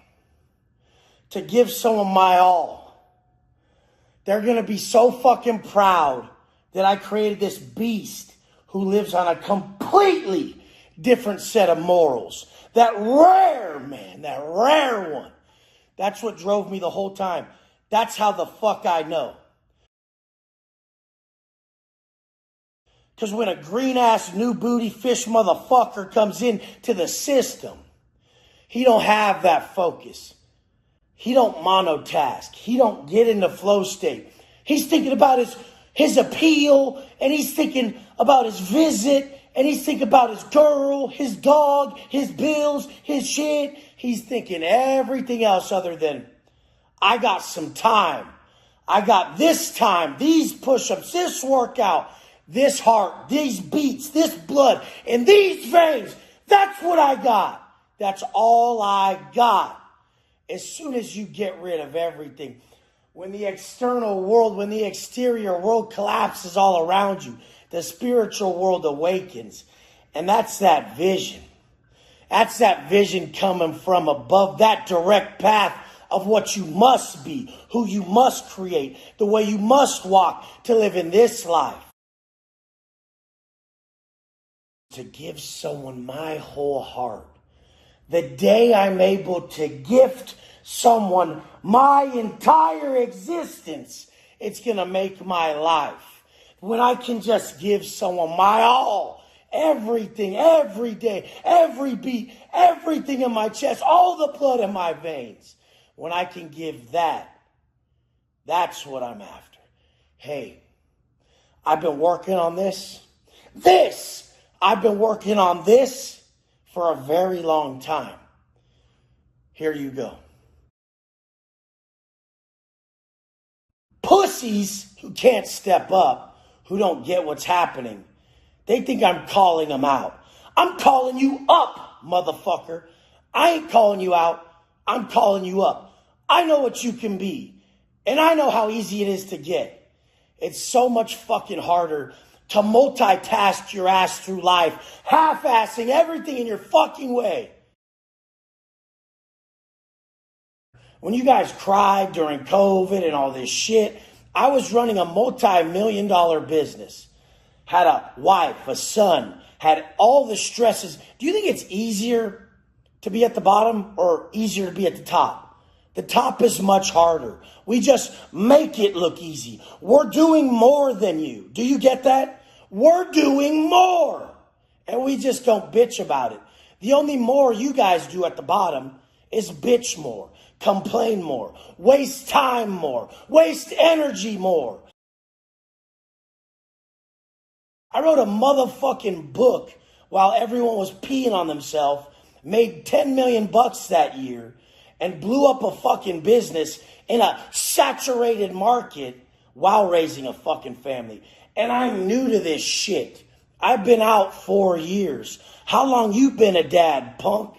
to give someone my all, they're going to be so fucking proud that I created this beast who lives on a completely different set of morals. That rare man, that rare one. That's what drove me the whole time. That's how the fuck I know. Because when a green-ass new booty fish motherfucker comes into the system, he don't have that focus. He don't monotask. He don't get into flow state. He's thinking about his appeal, and he's thinking about his visit, and he's thinking about his girl, his dog, his bills, his shit. He's thinking everything else other than, I got some time. I got this time, these push-ups, this workout, this heart, these beats, this blood, and these veins. That's what I got. That's all I got. As soon as you get rid of everything, when the external world, when the exterior world collapses all around you, the spiritual world awakens. And that's that vision. That's that vision coming from above, that direct path of what you must be, who you must create, the way you must walk to live in this life. To give someone my whole heart. The day I'm able to gift someone my entire existence, it's going to make my life. When I can just give someone my all, everything, every day, every beat, everything in my chest, all the blood in my veins. When I can give that, that's what I'm after. Hey, I've been working on this. I've been working on this for a very long time. Here you go. Pussies who can't step up, who don't get what's happening, they think I'm calling them out. I'm calling you up, motherfucker. I ain't calling you out. I'm calling you up. I know what you can be. And I know how easy it is to get. It's so much fucking harder to multitask your ass through life, half-assing everything in your fucking way. When you guys cried during COVID and all this shit, I was running a multi-million-dollar business. Had a wife, a son, had all the stresses. Do you think it's easier to be at the bottom or easier to be at the top? The top is much harder. We just make it look easy. We're doing more than you. Do you get that? We're doing more. And we just don't bitch about it. The only more you guys do at the bottom is bitch more, complain more, waste time more, waste energy more. I wrote a motherfucking book while everyone was peeing on themselves, made $10 million that year, and blew up a fucking business in a saturated market while raising a fucking family. And I'm new to this shit. I've been out 4 years. How long you been a dad, punk?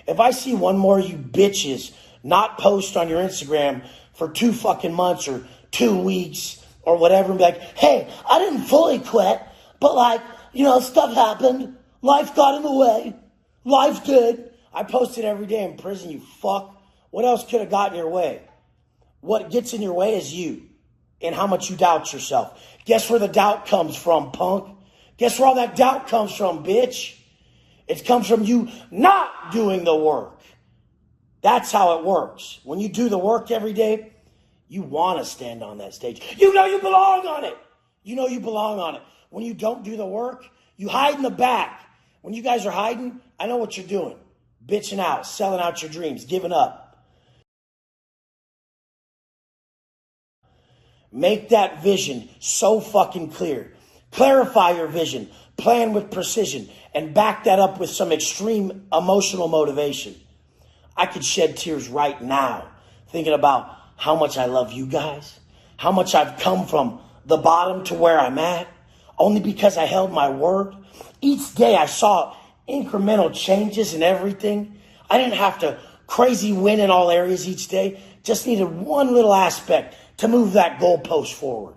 If I see one more of you bitches not post on your Instagram for 2 fucking months or 2 weeks or whatever, and be like, hey, I didn't fully quit, but stuff happened. Life got in the way. Life's good. I post it every day in prison, you fuck. What else could have gotten in your way? What gets in your way is you and how much you doubt yourself. Guess where the doubt comes from, punk? Guess where all that doubt comes from, bitch? It comes from you not doing the work. That's how it works. When you do the work every day, you want to stand on that stage. You know you belong on it. You know you belong on it. When you don't do the work, you hide in the back. When you guys are hiding, I know what you're doing. Bitching out, selling out your dreams, giving up. Make that vision so fucking clear. Clarify your vision. Plan with precision. And back that up with some extreme emotional motivation. I could shed tears right now thinking about how much I love you guys. How much I've come from the bottom to where I'm at. Only because I held my word. Each day I saw incremental changes in everything. I didn't have to crazy win in all areas each day. Just needed one little aspect to move that goalpost forward.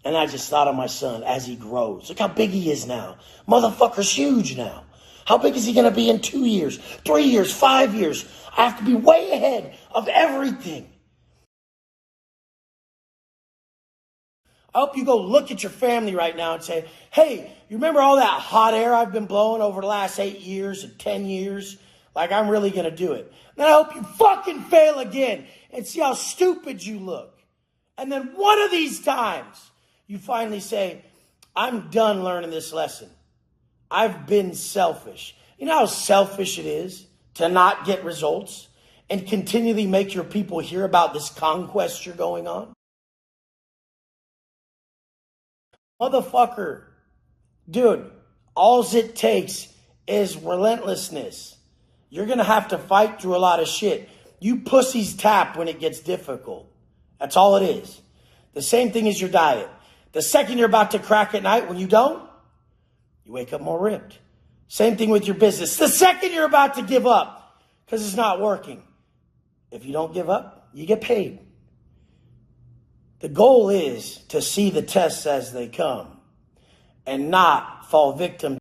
And I just thought of my son as he grows. Look how big he is now. Motherfucker's huge now. How big is he going to be in 2 years, 3 years, 5 years? I have to be way ahead of everything. I hope you go look at your family right now and say, hey, you remember all that hot air I've been blowing over the last 8 years and 10 years? Like, I'm really going to do it. Then I hope you fucking fail again and see how stupid you look. And then one of these times, you finally say, I'm done learning this lesson. I've been selfish. You know how selfish it is to not get results and continually make your people hear about this conquest you're going on? Motherfucker, dude, all it takes is relentlessness. You're going to have to fight through a lot of shit. You pussies tap when it gets difficult. That's all it is. The same thing as your diet. The second you're about to crack at night, when you don't, you wake up more ripped. Same thing with your business. The second you're about to give up because it's not working, if you don't give up, you get paid. The goal is to see the tests as they come and not fall victim.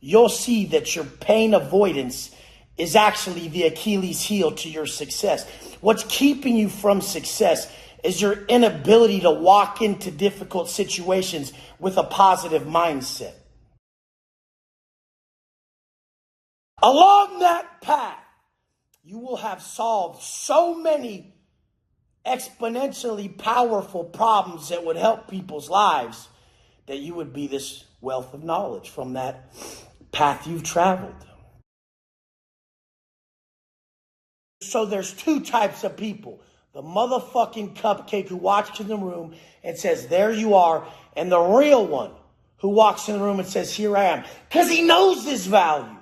You'll see that your pain avoidance is actually the Achilles heel to your success. What's keeping you from success is your inability to walk into difficult situations with a positive mindset. Along that path, you will have solved so many exponentially powerful problems that would help people's lives that you would be this wealth of knowledge from that path you've traveled. So there's two types of people. The motherfucking cupcake who walks in the room and says, there you are. And the real one who walks in the room and says, here I am. Because he knows his value.